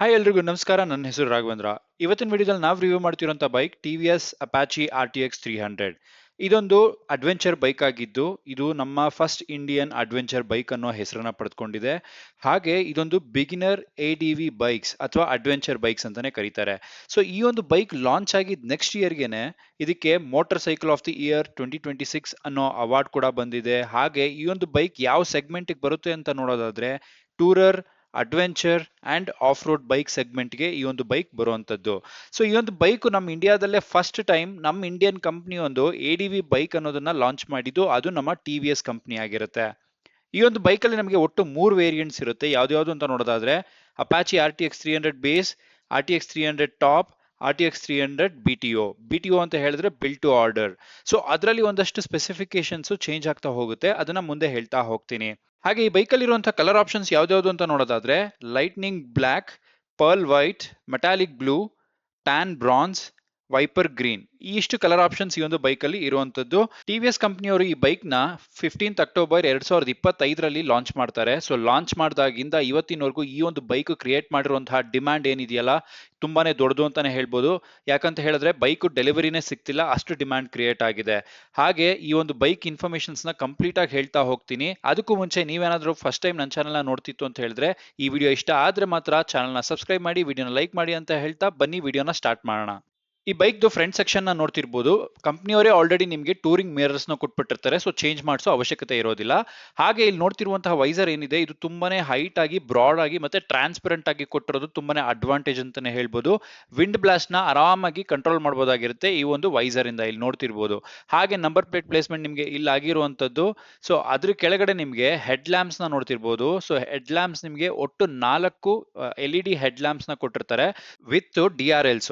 Hi ಎಲ್ರಿಗೂ ನಮಸ್ಕಾರ. ನನ್ನ ಹೆಸರು ರಾಘವೇಂದ್ರ. ಇವತ್ತಿನ ವಿಡಿಯೋದಲ್ಲಿ ನಾವು ರಿವ್ಯೂ ಮಾಡ್ತಿರೋಂಥ bike T V S Apache RTX 300. ಇದೊಂದು ಅಡ್ವೆಂಚರ್ ಬೈಕ್ ಆಗಿದ್ದು ಇದು ನಮ್ಮ ಫಸ್ಟ್ ಇಂಡಿಯನ್ ಅಡ್ವೆಂಚರ್ ಬೈಕ್ ಅನ್ನೋ ಹೆಸರನ್ನ ಪಡೆದುಕೊಂಡಿದೆ. ಹಾಗೆ ಇದೊಂದು ಬಿಗಿನರ್ ADV ಬೈಕ್ಸ್ ಅಥವಾ ಅಡ್ವೆಂಚರ್ ಬೈಕ್ಸ್ ಅಂತಾನೆ ಕರೀತಾರೆ. ಸೊ ಈ ಒಂದು ಬೈಕ್ ಲಾಂಚ್ ಆಗಿದ್ ನೆಕ್ಸ್ಟ್ ಇಯರ್ಗೆನೆ ಇದಕ್ಕೆ motor cycle of the year 2026 ಅನ್ನೋ ಅವಾರ್ಡ್ ಕೂಡ ಬಂದಿದೆ. ಹಾಗೆ ಈ ಒಂದು ಬೈಕ್ ಯಾವ ಸೆಗ್ಮೆಂಟ್ ಬರುತ್ತೆ ಅಂತ ನೋಡೋದಾದ್ರೆ tourer, adventure and off road bike ಸೆಗ್ಮೆಂಟ್ಗೆ ಈ ಒಂದು ಬೈಕ್ ಬರುವಂತದ್ದು. ಸೊ ಈ ಒಂದು ಬೈಕ್ ನಮ್ಮ ಇಂಡಿಯಾದಲ್ಲೇ ಫಸ್ಟ್ ಟೈಮ್ ನಮ್ಮ ಇಂಡಿಯನ್ ಕಂಪ್ನಿ ಒಂದು ADV ಬೈಕ್ ಅನ್ನೋದನ್ನ ಲಾಂಚ್ ಮಾಡಿದ್ದು, ಅದು ನಮ್ಮ TVS ಕಂಪ್ನಿ ಆಗಿರುತ್ತೆ. ಈ ಒಂದು ಬೈಕಲ್ಲಿ ನಮಗೆ ಒಟ್ಟು 3 ವೇರಿಯಂಟ್ಸ್ ಇರುತ್ತೆ. ಯಾವ್ದು ಅಂತ ನೋಡೋದಾದ್ರೆ Apache RTX 300 base, RTX 300 top, RTX 300 BTO ಅಂತ ಹೇಳಿದ್ರೆ ಬಿಲ್ಡ್ ಟು ಆರ್ಡರ್. ಸೊ ಅದರಲ್ಲಿ ಒಂದಷ್ಟು ಸ್ಪೆಸಿಫಿಕೇಶನ್ಸ್ ಚೇಂಜ್ ಆಗ್ತಾ ಹೋಗುತ್ತೆ, ಅದನ್ನ ಮುಂದೆ ಹೇಳ್ತಾ ಹೋಗ್ತೀನಿ. ಹಾಗೆ ಈ ಬೈಕಲ್ಲಿ ಇರುವಂತಹ ಕಲರ್ ಆಪ್ಷನ್ಸ್ ಯಾವ್ದು ಅಂತ ನೋಡೋದಾದ್ರೆ lightning black, pearl white, metallic blue, tan bronze, wiper green, ಈ ಇಷ್ಟು ಕಲರ್ ಆಪ್ಷನ್ಸ್ ಈ ಒಂದು ಬೈಕ್ ಅಲ್ಲಿ ಇರುವಂತದ್ದು. TVS ಕಂಪನಿಯವರು ಈ ಬೈಕ್ ನ 15th ಅಕ್ಟೋಬರ್ 2025ರಲ್ಲಿ ಲಾಂಚ್ ಮಾಡ್ತಾರೆ. ಸೊ ಲಾಂಚ್ ಮಾಡಿದಾಗಿಂದ ಇವತ್ತಿನವರೆಗೂ ಈ ಒಂದು ಬೈಕ್ ಕ್ರಿಯೇಟ್ ಮಾಡಿರುವಂತಹ ಡಿಮ್ಯಾಂಡ್ ಏನಿದೆಯಲ್ಲ ತುಂಬಾನೇ ದೊಡ್ಡದು ಅಂತಾನೆ ಹೇಳ್ಬೋದು. ಯಾಕಂತ ಹೇಳಿದ್ರೆ ಬೈಕ್ ಡೆಲಿವರಿನೇ ಸಿಗ್ತಿಲ್ಲ, ಅಷ್ಟು ಡಿಮ್ಯಾಂಡ್ ಕ್ರಿಯೇಟ್ ಆಗಿದೆ. ಹಾಗೆ ಈ ಒಂದು ಬೈಕ್ ಇನ್ಫಾರ್ಮೇಶನ್ಸ್ ನ ಕಂಪ್ಲೀಟ್ ಆಗಿ ಹೇಳ್ತಾ ಹೋಗ್ತೀನಿ. ಅದಕ್ಕೂ ಮುಂಚೆ ನೀವೇನಾದ್ರೂ ಫಸ್ಟ್ ಟೈಮ್ ನನ್ನ ಚಾನಲ್ ನ ನೋಡ್ತಿತ್ತು ಅಂತ ಹೇಳಿದ್ರೆ ಈ ವಿಡಿಯೋ ಇಷ್ಟ ಆದ್ರೆ ಮಾತ್ರ ಚಾನಲ್ ನ ಸಬ್ಸ್ಕ್ರೈಬ್ ಮಾಡಿ, ವಿಡಿಯೋನ ಲೈಕ್ ಮಾಡಿ ಅಂತ ಹೇಳ್ತಾ ಬನ್ನಿ ವಿಡಿಯೋನ ಸ್ಟಾರ್ಟ್ ಮಾಡೋಣ. ಈ ಬೈಕ್ದು ಫ್ರಂಟ್ ಸೆಕ್ಷನ್ ನ ನೋಡ್ತಿರ್ಬೋದು. ಕಂಪ್ನಿಯವರೇ ಆಲ್ರೆಡಿ ನಿಮಗೆ ಟೂರಿಂಗ್ ಮಿರರ್ಸ್ ನ ಕೊಟ್ಬಿಟ್ಟಿರ್ತಾರೆ, ಸೊ ಚೇಂಜ್ ಮಾಡಿಸೋ ಅವಶ್ಯಕತೆ ಇರೋದಿಲ್ಲ. ಹಾಗೆ ಇಲ್ಲಿ ನೋಡ್ತಿರುವಂತಹ ವೈಸರ್ ಏನಿದೆ ಇದು ತುಂಬಾನೇ ಹೈಟ್ ಆಗಿ, ಬ್ರಾಡ್ ಆಗಿ ಮತ್ತೆ ಟ್ರಾನ್ಸ್ಪರೆಂಟ್ ಆಗಿ ಕೊಟ್ಟಿರೋದು ತುಂಬಾನೇ ಅಡ್ವಾಂಟೇಜ್ ಅಂತಾನೆ ಹೇಳ್ಬೋದು. ವಿಂಡ್ ಬ್ಲಾಸ್ಟ್ ನ ಆರಾಮಾಗಿ ಕಂಟ್ರೋಲ್ ಮಾಡಬಹುದಾಗಿರುತ್ತೆ ಈ ಒಂದು ವೈಸರ್ ಇಂದ, ಇಲ್ಲಿ ನೋಡ್ತಿರ್ಬೋದು. ಹಾಗೆ ನಂಬರ್ ಪ್ಲೇಟ್ ಪ್ಲೇಸ್ಮೆಂಟ್ ನಿಮಗೆ ಇಲ್ಲಿ ಆಗಿರುವಂತದ್ದು. ಸೊ ಅದ್ರ ಕೆಳಗಡೆ ನಿಮಗೆ ಹೆಡ್ ಲ್ಯಾಂಪ್ಸ್ ನ ನೋಡ್ತಿರ್ಬೋದು. ಸೊ ಹೆಡ್ ಲ್ಯಾಂಪ್ಸ್ ನಿಮಗೆ ಒಟ್ಟು 4 LED ಹೆಡ್ ಲ್ಯಾಂಪ್ಸ್ ನ ಕೊಟ್ಟಿರ್ತಾರೆ ವಿತ್ DRLs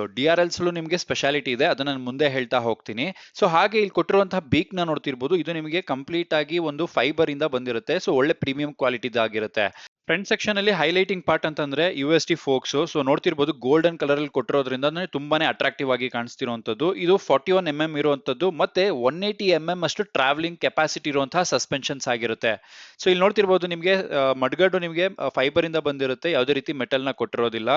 ನಿಮಗೆ ಸ್ಪೆಷಾಲಿಟಿ ಇದೆ, ಅದನ್ನ ನಾನು ಮುಂದೆ ಹೇಳ್ತಾ ಹೋಗ್ತೀನಿ. ಸೊ ಹಾಗೆ ಇಲ್ಲಿ ಕೊಟ್ಟಿರುವಂತಹ ಬೀಕ್ ನ ನೋಡ್ತಿರ್ಬೋದು. ಇದು ನಿಮಗೆ ಕಂಪ್ಲೀಟ್ ಆಗಿ ಒಂದು ಫೈಬರ್ ಇಂದ ಬಂದಿರುತ್ತೆ. ಸೊ ಒಳ್ಳೆ ಪ್ರೀಮಿಯಂ ಕ್ವಾಲಿಟಿ ಆಗಿರುತ್ತೆ. ಫ್ರಂಟ್ ಸೆಕ್ಷನ್ ಅಲ್ಲಿ ಹೈಲೈಟಿಂಗ್ ಪಾರ್ಟ್ ಅಂತಂದ್ರೆ UST ಫೋಕ್ಸ್. ಸೊ ನೋಡ್ತಿರ್ಬೋದು ಗೋಲ್ಡನ್ ಕಲರ್ ಅಲ್ಲಿ ಕೊಟ್ಟಿರೋದ್ರಿಂದ ತುಂಬಾನೇ ಅಟ್ರಾಕ್ಟಿವ್ ಆಗಿ ಕಾಣಿಸ್ತಿರುವಂತದ್ದು. ಇದು 41 mm ಇರುವಂತದ್ದು ಮತ್ತೆ 180 mm ಅಷ್ಟು ಟ್ರಾವೆಲಿಂಗ್ ಕೆಪಾಸಿಟಿ ಇರುವಂತಹ ಸಸ್ಪೆನ್ಷನ್ಸ್ ಆಗಿರುತ್ತೆ. ಸೊ ಇಲ್ಲಿ ನೋಡ್ತಿರ್ಬೋದು ನಿಮಗೆ ಮಡ್ಗಡ್ಡು ನಿಮಗೆ ಫೈಬರ್ ಇಂದ ಬಂದಿರುತ್ತೆ, ಯಾವುದೇ ರೀತಿ ಮೆಟಲ್ ನ ಕೊಟ್ಟಿರೋದಿಲ್ಲ.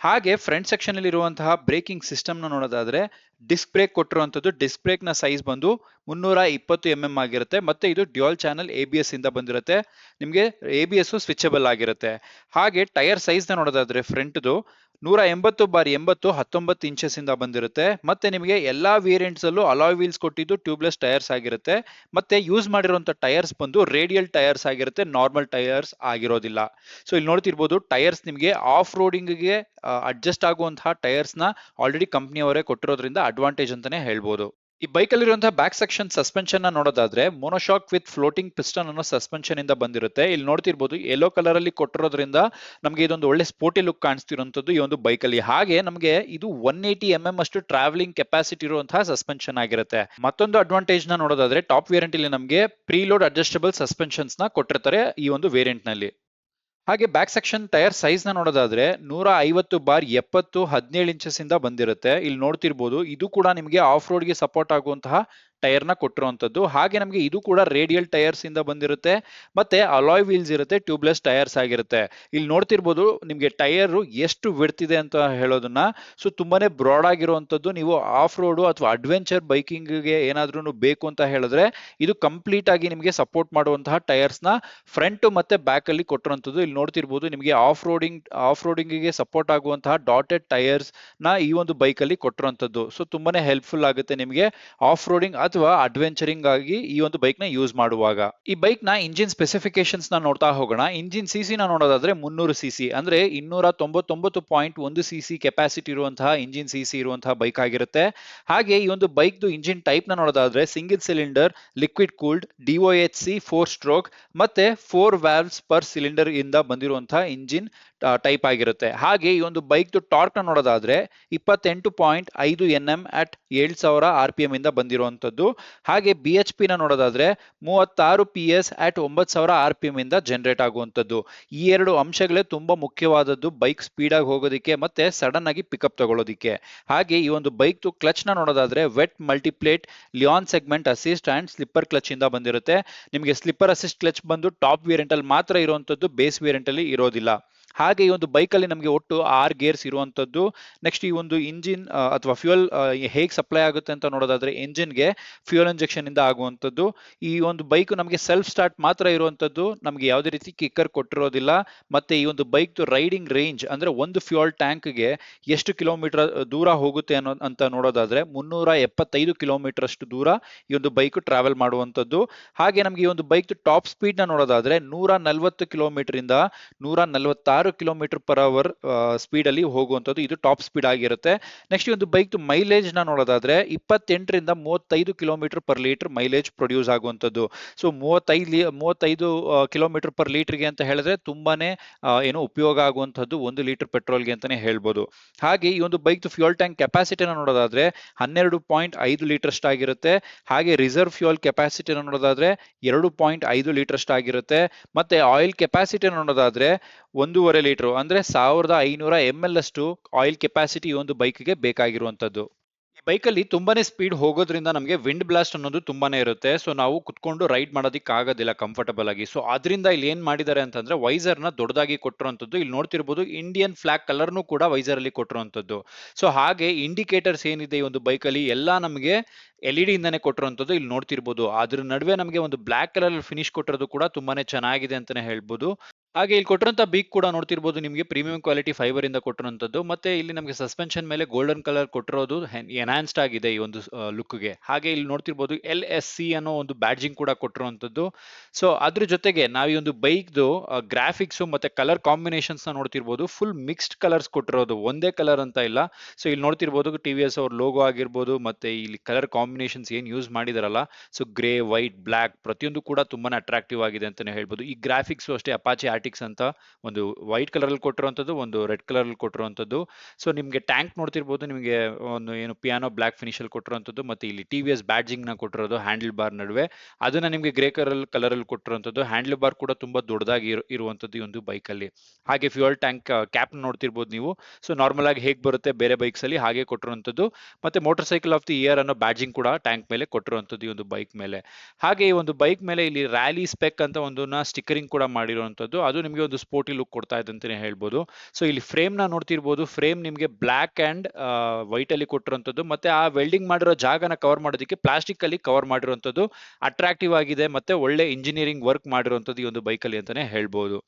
ಹಾಗೆ ಫ್ರಂಟ್ ಸೆಕ್ಷನ್ ಅಲ್ಲಿ ಇರುವಂತಹ ಬ್ರೇಕಿಂಗ್ ಸಿಸ್ಟಮ್ ನ ನೋಡೋದಾದ್ರೆ ಡಿಸ್ಕ್ ಬ್ರೇಕ್ ಕೊಟ್ಟಿರುವಂತದ್ದು. ಡಿಸ್ಕ್ ಬ್ರೇಕ್ ನ ಸೈಜ್ ಬಂದು 320 mm ಆಗಿರುತ್ತೆ. ಮತ್ತೆ ಇದು ಡ್ಯುಯಲ್ ಚಾನಲ್ ABS ಇಂದ ಬಂದಿರುತ್ತೆ. ನಿಮಗೆ ABS ಸ್ವಿಚಬಲ್ ಆಗಿರುತ್ತೆ. ಹಾಗೆ ಟೈರ್ ಸೈಜ್ ನ ನೋಡೋದಾದ್ರೆ ಫ್ರಂಟ್ದು 180x80 19 ಇಂಚಸ್ ಇಂದ ಬಂದಿರುತ್ತೆ. ಮತ್ತೆ ನಿಮಗೆ ಎಲ್ಲಾ ವೇರಿಯಂಟ್ಸ್ ಅಲ್ಲೂ ಅಲಾಯ್ ವೀಲ್ಸ್ ಕೊಟ್ಟಿದ್ದು ಟ್ಯೂಬ್ಲೆಸ್ ಟೈರ್ಸ್ ಆಗಿರುತ್ತೆ. ಮತ್ತೆ ಯೂಸ್ ಮಾಡಿರುವಂತ ಟೈರ್ಸ್ ಬಂದು ರೇಡಿಯಲ್ ಟೈರ್ಸ್ ಆಗಿರುತ್ತೆ, ನಾರ್ಮಲ್ ಟೈರ್ಸ್ ಆಗಿರೋದಿಲ್ಲ. ಸೊ ಇಲ್ಲಿ ನೋಡ್ತಿರ್ಬೋದು ಟೈರ್ಸ್ ನಿಮಗೆ ಆಫ್ ರೋಡಿಂಗ್ ಗೆ ಅಡ್ಜಸ್ಟ್ ಆಗುವಂತಹ ಟೈರ್ಸ್ ನ ಆಲ್ರೆಡಿ ಕಂಪನಿಯವರೇ ಕೊಟ್ಟಿರೋದ್ರಿಂದ ಅಡ್ವಾಂಟೇಜ್ ಅಂತಾನೆ ಹೇಳ್ಬೋದು. ಈ ಬೈಕ್ ಅಲ್ಲಿರುವಂತಹ ಬ್ಯಾಕ್ ಸೆಕ್ಷನ್ ಸಸ್ಪೆನ್ಷನ್ ನ ನೋಡೋದಾದ್ರೆ ಮೊನೋಶಾಕ್ ವಿತ್ ಫ್ಲೋಟಿಂಗ್ ಪಿಸ್ಟನ್ ಅನ್ನೋ ಸಸ್ಪೆನ್ಷನ್ ಇಂದ ಬಂದಿರುತ್ತೆ. ಇಲ್ಲಿ ನೋಡ್ತಿರ್ಬೋದು ಯೆಲ್ಲೋ ಕಲರ್ ಅಲ್ಲಿ ಕೊಟ್ಟಿರೋದ್ರಿಂದ ನಮಗೆ ಇದೊಂದು ಒಳ್ಳೆ ಸ್ಪೋರ್ಟಿ ಲುಕ್ ಕಾಣಿಸ್ತಿರುವಂತದ್ದು ಈ ಒಂದು ಬೈಕ್ ಅಲ್ಲಿ. ಹಾಗೆ ನಮಗೆ ಇದು 180 mm ಅಷ್ಟು ಟ್ರಾವೆಲಿಂಗ್ ಕೆಪಾಸಿಟಿ ಇರುವಂತಹ ಸಸ್ಪೆನ್ಷನ್ ಆಗಿರುತ್ತೆ. ಮತ್ತೊಂದು ಅಡ್ವಾಂಟೇಜ್ ನ ನೋಡೋದಾದ್ರೆ ಟಾಪ್ ವೇರಿಯಂಟ್ ಇಲ್ಲಿ ನಮಗೆ ಪ್ರೀಲೋಡ್ ಅಡ್ಜಸ್ಟಬಲ್ ಸಸ್ಪೆನ್ಷನ್ಸ್ ನ ಕೊಟ್ಟಿರ್ತಾರೆ ಈ ಒಂದು ವೇರಿಯಂಟ್ ನಲ್ಲಿ. ಹಾಗೆ ಬ್ಯಾಕ್ ಸೆಕ್ಷನ್ ಟೈರ್ ಸೈಜ್ ನ ನೋಡೋದಾದ್ರೆ 150x70 17 ಇಂಚಸ್ ಇಂದ ಬಂದಿರುತ್ತೆ. ಇಲ್ಲಿ ನೋಡ್ತಿರ್ಬೋದು ಇದು ಕೂಡ ನಿಮಗೆ ಆಫ್ ರೋಡ್ ಗೆ ಸಪೋರ್ಟ್ ಆಗುವಂತಹ ಟೈರ್ ನ ಕೊಟ್ಟಿರುವಂತದ್ದು. ಹಾಗೆ ನಮಗೆ ಇದು ಕೂಡ ರೇಡಿಯಲ್ ಟೈರ್ಸ್ ಇಂದ ಬಂದಿರುತ್ತೆ. ಮತ್ತೆ ಅಲಾಯ್ ವೀಲ್ಸ್ ಇರುತ್ತೆ, ಟ್ಯೂಬ್ಲೆಸ್ ಟೈರ್ಸ್ ಆಗಿರುತ್ತೆ. ಇಲ್ಲಿ ನೋಡ್ತಿರ್ಬೋದು ನಿಮಗೆ ಟೈರ್ ಎಷ್ಟು ವಿಡ್ತ್ ಇದೆ ಅಂತ ಹೇಳೋದನ್ನ. ಸೊ ತುಂಬಾನೇ ಬ್ರಾಡ್ ಆಗಿರುವಂತದ್ದು. ನೀವು ಆಫ್ ರೋಡ್ ಅಥವಾ ಅಡ್ವೆಂಚರ್ ಬೈಕಿಂಗ್ ಗೆ ಏನಾದ್ರೂ ಬೇಕು ಅಂತ ಹೇಳಿದ್ರೆ ಇದು ಕಂಪ್ಲೀಟ್ ಆಗಿ ನಿಮಗೆ ಸಪೋರ್ಟ್ ಮಾಡುವಂತಹ ಟೈರ್ಸ್ ನ ಫ್ರಂಟ್ ಮತ್ತೆ ಬ್ಯಾಕ್ ಅಲ್ಲಿ ಕೊಟ್ಟಿರುವಂತದ್ದು. ಇಲ್ಲಿ ನೋಡ್ತಿರ್ಬೋದು ನಿಮಗೆ ಆಫ್ ರೋಡಿಂಗ್ ಗೆ ಸಪೋರ್ಟ್ ಆಗುವಂತಹ ಡಾಟೆಡ್ ಟೈರ್ಸ್ ನ ಈ ಒಂದು ಬೈಕ್ ಅಲ್ಲಿ ಕೊಟ್ಟಿರುವಂತದ್ದು. ಸೊ ತುಂಬಾನೇ ಹೆಲ್ಪ್ಫುಲ್ ಆಗುತ್ತೆ ನಿಮಗೆ ಆಫ್ ರೋಡಿಂಗ್ ಅಥವಾ ಅಡ್ವೆಂಚರಿಂಗ್ ಆಗಿ ಈ ಒಂದು ಬೈಕ್ ನ ಯೂಸ್ ಮಾಡುವಾಗ. ಈ ಬೈಕ್ ನ ಇಂಜಿನ್ ಸ್ಪೆಸಿಫಿಕೇಶನ್ಸ್ ನ ನೋಡ್ತಾ ಹೋಗೋಣ. ಇಂಜಿನ್ ಸಿಸಿ ನ ನೋಡೋದಾದ್ರೆ 300 cc ಅಂದ್ರೆ 299.1 cc ಕೆಪಾಸಿಟಿ ಇರುವಂತಹ ಇಂಜಿನ್ ಸಿಸಿ ಇರುವಂತಹ ಬೈಕ್ ಆಗಿರುತ್ತೆ. ಹಾಗೆ ಈ ಒಂದು ಬೈಕ್ ದು ಇಂಜಿನ್ ಟೈಪ್ ನ ನೋಡೋದಾದ್ರೆ single cylinder liquid cooled DOHC 4 stroke ಮತ್ತೆ 4 valves ಪರ್ ಸಿಲಿಂಡರ್ ಇಂದ ಬಂದಿರುವಂತಹ ಇಂಜಿನ್ ಟೈಪ್ ಆಗಿರುತ್ತೆ. ಹಾಗೆ ಈ ಒಂದು ಬೈಕ್ ಟಾರ್ಕ್ ನ ನೋಡೋದಾದ್ರೆ 28.5 Nm ಅಟ್ 7000 RPM ಇಂದ ಬಂದಿರುವಂತದ್ದು. ಹಾಗೆ BHP ನ ನೋಡೋದಾದ್ರೆ 36 PS ಅಟ್ 9000 RPM ಇಂದ ಜನರೇಟ್ ಆಗುವಂತದ್ದು. ಈ ಎರಡು ಅಂಶಗಳೇ ತುಂಬಾ ಮುಖ್ಯವಾದದ್ದು ಬೈಕ್ ಸ್ಪೀಡ್ ಆಗಿ ಹೋಗೋದಿಕ್ಕೆ ಮತ್ತೆ ಸಡನ್ ಆಗಿ ಪಿಕಪ್ ತಗೊಳ್ಳೋದಿಕ್ಕೆ. ಹಾಗೆ ಈ ಒಂದು ಬೈಕ್ ಕ್ಲಚ್ ನ ನೋಡೋದಾದ್ರೆ ವೆಟ್ ಮಲ್ಟಿಪ್ಲೇಟ್ ಲಿಯಾನ್ segment assist and slipper clutch ಇಂದ ಬಂದಿರುತ್ತೆ. ನಿಮಗೆ ಸ್ಲಿಪ್ಪರ್ ಅಸಿಸ್ಟ್ ಕ್ಲಚ್ ಬಂದು ಟಾಪ್ ವೇರಿಯಂಟ್ ಅಲ್ಲಿ ಮಾತ್ರ ಇರುವಂತದ್ದು, ಬೇಸ್ ವೇರಿಯಂಟ್ ಅಲ್ಲಿ ಇರೋದಿಲ್ಲ. ಹಾಗೆ ಈ ಒಂದು ಬೈಕಲ್ಲಿ ನಮಗೆ ಒಟ್ಟು 6 ಗೇರ್ಸ್ ಇರುವಂತದ್ದು. ನೆಕ್ಸ್ಟ್ ಈ ಒಂದು ಇಂಜಿನ್ ಅಥವಾ ಫ್ಯೂಯಲ್ ಹೇಗೆ ಸಪ್ಲೈ ಆಗುತ್ತೆ ಅಂತ ನೋಡೋದಾದ್ರೆ ಎಂಜಿನ್ಗೆ ಫ್ಯೂಯಲ್ ಇಂಜೆಕ್ಷನ್ ಇಂದ ಆಗುವಂತದ್ದು. ಈ ಒಂದು ಬೈಕ್ ನಮಗೆ ಸೆಲ್ಫ್ ಸ್ಟಾರ್ಟ್ ಮಾತ್ರ ಇರುವಂತದ್ದು, ನಮಗೆ ಯಾವುದೇ ರೀತಿ ಕಿಕ್ಕರ್ ಕೊಟ್ಟಿರೋದಿಲ್ಲ. ಮತ್ತೆ ಈ ಒಂದು ಬೈಕ್ ರೈಡಿಂಗ್ ರೇಂಜ್ ಅಂದ್ರೆ ಒಂದು ಫ್ಯೂಯಲ್ ಟ್ಯಾಂಕ್ಗೆ ಎಷ್ಟು ಕಿಲೋಮೀಟರ್ ದೂರ ಹೋಗುತ್ತೆ ಅಂತ ನೋಡೋದಾದ್ರೆ 375 ಕಿಲೋಮೀಟರ್ ಅಷ್ಟು ದೂರ ಈ ಒಂದು ಬೈಕ್ ಟ್ರಾವೆಲ್ ಮಾಡುವಂತದ್ದು. ಹಾಗೆ ನಮಗೆ ಈ ಒಂದು ಬೈಕ್ ಟಾಪ್ ಸ್ಪೀಡ್ ನ ನೋಡೋದಾದ್ರೆ 140 ಕಿಲೋಮೀಟರ್ ಇಂದ 146 ಕಿಲೋಮೀಟರ್ ಪರ್ ಅವರ್ ಸ್ಪೀಡ್ ಅಲ್ಲಿ ಹೋಗುವಂತದ್ದು, ಇದು ಟಾಪ್ ಸ್ಪೀಡ್ ಆಗಿರುತ್ತೆ. ನೆಕ್ಸ್ಟ್ ಈ ಒಂದು ಬೈಕ್ ಮೈಲೇಜ್ ನ ನೋಡೋದಾದ್ರೆ 28 ರಿಂದ 35 kilometre per litre mileage produce ಆಗುವಂತದ್ದು. ಸೊ 35 ಕಿಲೋಮೀಟರ್ ಪರ್ ಲೀಟರ್ಗೆ ಅಂತ ಹೇಳಿದ್ರೆ ತುಂಬಾನೇ ಏನು ಉಪಯೋಗ ಆಗುವಂತದ್ದು 1 ಲೀಟರ್ ಪೆಟ್ರೋಲ್ಗೆ ಅಂತಾನೆ ಹೇಳ್ಬೋದು. ಹಾಗೆ ಈ ಒಂದು ಬೈಕ್ ಫ್ಯೂಯಲ್ ಟ್ಯಾಂಕ್ ಕೆಪಾಸಿಟಿನ ನೋಡೋದಾದ್ರೆ 12.5 ಲೀಟರ್ ಅಷ್ಟಾಗಿರುತ್ತೆ. ಹಾಗೆ ರಿಸರ್ವ್ ಫ್ಯೂಯಲ್ ಕೆಪಾಸಿಟಿನ ನೋಡೋದಾದ್ರೆ 2.5 ಲೀಟರ್ ಅಷ್ಟಾಗಿರುತ್ತೆ. ಮತ್ತೆ ಆಯಿಲ್ ಕೆಪಾಸಿಟಿ ನೋಡೋದಾದ್ರೆ 1.5 ಲೀಟರ್ ಅಂದ್ರೆ 1500 ml ಅಷ್ಟು ಆಯಿಲ್ ಕೆಪಾಸಿಟಿ ಈ ಒಂದು ಬೈಕ್ಗೆ ಬೇಕಾಗಿರುವಂತದ್ದು. ಈ ಬೈಕಲ್ಲಿ ತುಂಬಾನೇ ಸ್ಪೀಡ್ ಹೋಗೋದ್ರಿಂದ ನಮಗೆ ವಿಂಡ್ ಬ್ಲಾಸ್ಟ್ ಅನ್ನೋದು ತುಂಬಾನೇ ಇರುತ್ತೆ. ಸೊ ನಾವು ಕುತ್ಕೊಂಡು ರೈಡ್ ಮಾಡೋದಕ್ಕೆ ಆಗೋದಿಲ್ಲ ಕಂಫರ್ಟಬಲ್ ಆಗಿ. ಸೊ ಅದರಿಂದ ಇಲ್ಲಿ ಏನ್ ಮಾಡಿದ್ದಾರೆ ಅಂತಂದ್ರೆ ವೈಸರ್ ನ ದೊಡ್ಡದಾಗಿ ಕೊಟ್ಟಿರುವಂತದ್ದು. ಇಲ್ಲಿ ನೋಡ್ತಿರ್ಬೋದು ಇಂಡಿಯನ್ ಫ್ಲಾಗ್ ಕಲರ್ನು ಕೂಡ ವೈಸರ್ ಅಲ್ಲಿ ಕೊಟ್ಟಿರುವಂತದ್ದು. ಸೊ ಹಾಗೆ ಇಂಡಿಕೇಟರ್ಸ್ ಏನಿದೆ ಈ ಒಂದು ಬೈಕಲ್ಲಿ ಎಲ್ಲಾ ನಮಗೆ LED ಇಂದಾನೆ ಕೊಟ್ಟಿರುವಂತದ್ದು ಇಲ್ಲಿ ನೋಡ್ತಿರ್ಬೋದು. ಅದ್ರ ನಡುವೆ ನಮಗೆ ಒಂದು ಬ್ಲಾಕ್ ಕಲರ್ ಫಿನಿಶ್ ಕೊಟ್ಟಿರೋದು ಕೂಡ ತುಂಬಾನೇ ಚೆನ್ನಾಗಿದೆ ಅಂತಾನೆ ಹೇಳ್ಬೋದು. ಹಾಗೆ ಇಲ್ಲಿ ಕೊಟ್ಟಿರುವಂತ ಬೀಕ್ ಕೂಡ ನೋಡ್ತಿರ್ಬೋದು ನಿಮಗೆ ಪ್ರೀಮಿಯಂ ಕ್ವಾಲಿಟಿ ಫೈಬರ್ ಇಂದ ಕೊಟ್ಟಿರುವಂತದ್ದು. ಮತ್ತೆ ಇಲ್ಲಿ ನಮಗೆ ಸಸ್ಪೆನ್ಷನ್ ಮೇಲೆ ಗೋಲ್ಡನ್ ಕಲರ್ ಕೊಟ್ಟಿರೋದು ಎನ್ಹಾನ್ಸ್ಡ್ ಆಗಿದೆ ಈ ಒಂದು ಲುಕ್ಗೆ. ಹಾಗೆ ಇಲ್ಲಿ ನೋಡ್ತಿರ್ಬೋದು LSC ಅನ್ನೋ ಒಂದು ಬ್ಯಾಡ್ಜಿಂಗ್ ಕೂಡ ಕೊಟ್ಟಿರುವಂತದ್ದು. ಸೊ ಅದ್ರ ಜೊತೆಗೆ ನಾವು ಈ ಒಂದು ಬೈಕ್ದು ಗ್ರಾಫಿಕ್ಸ್ ಮತ್ತೆ ಕಲರ್ ಕಾಂಬಿನೇಷನ್ಸ್ ನ ನೋಡ್ತಿರ್ಬೋದು, ಫುಲ್ ಮಿಕ್ಸ್ಡ್ ಕಲರ್ಸ್ ಕೊಟ್ಟಿರೋದು, ಒಂದೇ ಕಲರ್ ಅಂತ ಇಲ್ಲ. ಸೊ ಇಲ್ಲಿ ನೋಡ್ತಿರ್ಬೋದು TVS ಅವ್ರ ಲೋಗೋ ಆಗಿರ್ಬೋದು, ಮತ್ತೆ ಇಲ್ಲಿ ಕಲರ್ ಕಾಂಬಿನೇಷನ್ಸ್ ಏನ್ ಯೂಸ್ ಮಾಡಿದಾರಲ್ಲ, ಸೊ ಗ್ರೇ, ವೈಟ್, ಬ್ಲಾಕ್ ಪ್ರತಿಯೊಂದು ಕೂಡ ತುಂಬಾನೇ ಅಟ್ರಾಕ್ಟಿವ್ ಆಗಿದೆ ಅಂತಾನೆ ಹೇಳ್ಬೋದು. ಈ ಗ್ರಾಫಿಕ್ಸ್ ಅಷ್ಟೇ ಅಪಾಚೆ ಆರ್ಟಿಕ್ಸ್ ಅಂತ ಒಂದು ವೈಟ್ ಕಲರ್ ಅಲ್ಲಿ ಕೊಟ್ಟಿರುವಂತದ್ದು, ಒಂದು ರೆಡ್ ಕಲರ್ ಅಲ್ಲಿ ಕೊಟ್ಟಿರುವಂತದ್ದು. ಸೊ ನಿಮ್ಗೆ ಟ್ಯಾಂಕ್ ನೋಡ್ತಿರ್ಬೋದು, ನಿಮಗೆ ಒಂದು ಏನು ಪಿಯಾನೋ ಬ್ಲಾಕ್ ಫಿನಿಶ್ ಅಲ್ಲಿ ಕೊಟ್ಟಿರುವಂತದ್ದು, ಮತ್ತೆ ಇಲ್ಲಿ TVS ಬ್ಯಾಡ್ಜಿಂಗ್ ನ ಕೊಟ್ಟಿರೋದು ಹ್ಯಾಂಡಲ್ ಬಾರ್ ನಡುವೆ, ಅದನ್ನ ನಿಮ್ಗೆ ಗ್ರೇ ಕಲರ್ ಅಲ್ಲಿ ಕೊಟ್ಟಿರುವಂತದ್ದು. ಹ್ಯಾಂಡಲ್ ಬಾರ್ ಕೂಡ ತುಂಬಾ ದೊಡ್ಡದಾಗಿ ಇರುವಂತದ್ದು ಈ ಒಂದು ಬೈಕ್ ಅಲ್ಲಿ. ಹಾಗೆ ಫ್ಯೂಯಲ್ ಟ್ಯಾಂಕ್ ಕ್ಯಾಪ್ ನೋಡ್ತಿರ್ಬೋದು ನೀವು. ಸೊ ನಾರ್ಮಲ್ ಆಗಿ ಹೇಗೆ ಬರುತ್ತೆ ಬೇರೆ ಬೈಕ್ಸ್ ಅಲ್ಲಿ ಹಾಗೆ ಕೊಟ್ಟಿರುವಂತದ್ದು. ಮತ್ತೆ motor cycle of the year ಅನ್ನೋ ಬ್ಯಾಡ್ಜಿಂಗ್ ಕೂಡ ಟ್ಯಾಂಕ್ ಮೇಲೆ ಕೊಟ್ಟಿರುವಂತದ್ದು ಈ ಒಂದು ಬೈಕ್ ಮೇಲೆ. ಹಾಗೆ ಈ ಒಂದು ಬೈಕ್ ಮೇಲೆ ಇಲ್ಲಿ ರ್ಯಾಲಿ ಸ್ಪೆಕ್ ಅಂತ ಒಂದನ್ನ ಸ್ಟಿಕರಿಂಗ್ ಕೂಡ ಮಾಡಿರುವಂತದ್ದು, ಅದು ನಿಮಗೆ ಒಂದು ಸ್ಪೋರ್ಟಿ ಲುಕ್ ಕೊಡ್ತಾ ಇದೆ ಅಂತಾನೆ ಹೇಳ್ಬೋದು. ಸೊ ಇಲ್ಲಿ ಫ್ರೇಮ್ ನ ನೋಡ್ತಿರ್ಬೋದು, ಫ್ರೇಮ್ ನಿಮಗೆ ಬ್ಲಾಕ್ ಅಂಡ್ ವೈಟ್ ಅಲ್ಲಿ ಕೊಟ್ಟಿರುವಂತದ್ದು. ಮತ್ತೆ ಆ ವೆಲ್ಡಿಂಗ್ ಮಾಡಿರೋ ಜಾಗನ ಕವರ್ ಮಾಡೋದಕ್ಕೆ ಪ್ಲಾಸ್ಟಿಕ್ ಅಲ್ಲಿ ಕವರ್ ಮಾಡಿರುವಂತದ್ದು ಅಟ್ರಾಕ್ಟಿವ್ ಆಗಿದೆ. ಮತ್ತೆ ಒಳ್ಳೆ ಇಂಜಿನಿಯರಿಂಗ್ ವರ್ಕ್ ಮಾಡಿರುವಂತದ್ದು ಈ ಒಂದು ಬೈಕ್ ಅಲ್ಲಿ ಅಂತಾನೆ ಹೇಳ್ಬೋದು.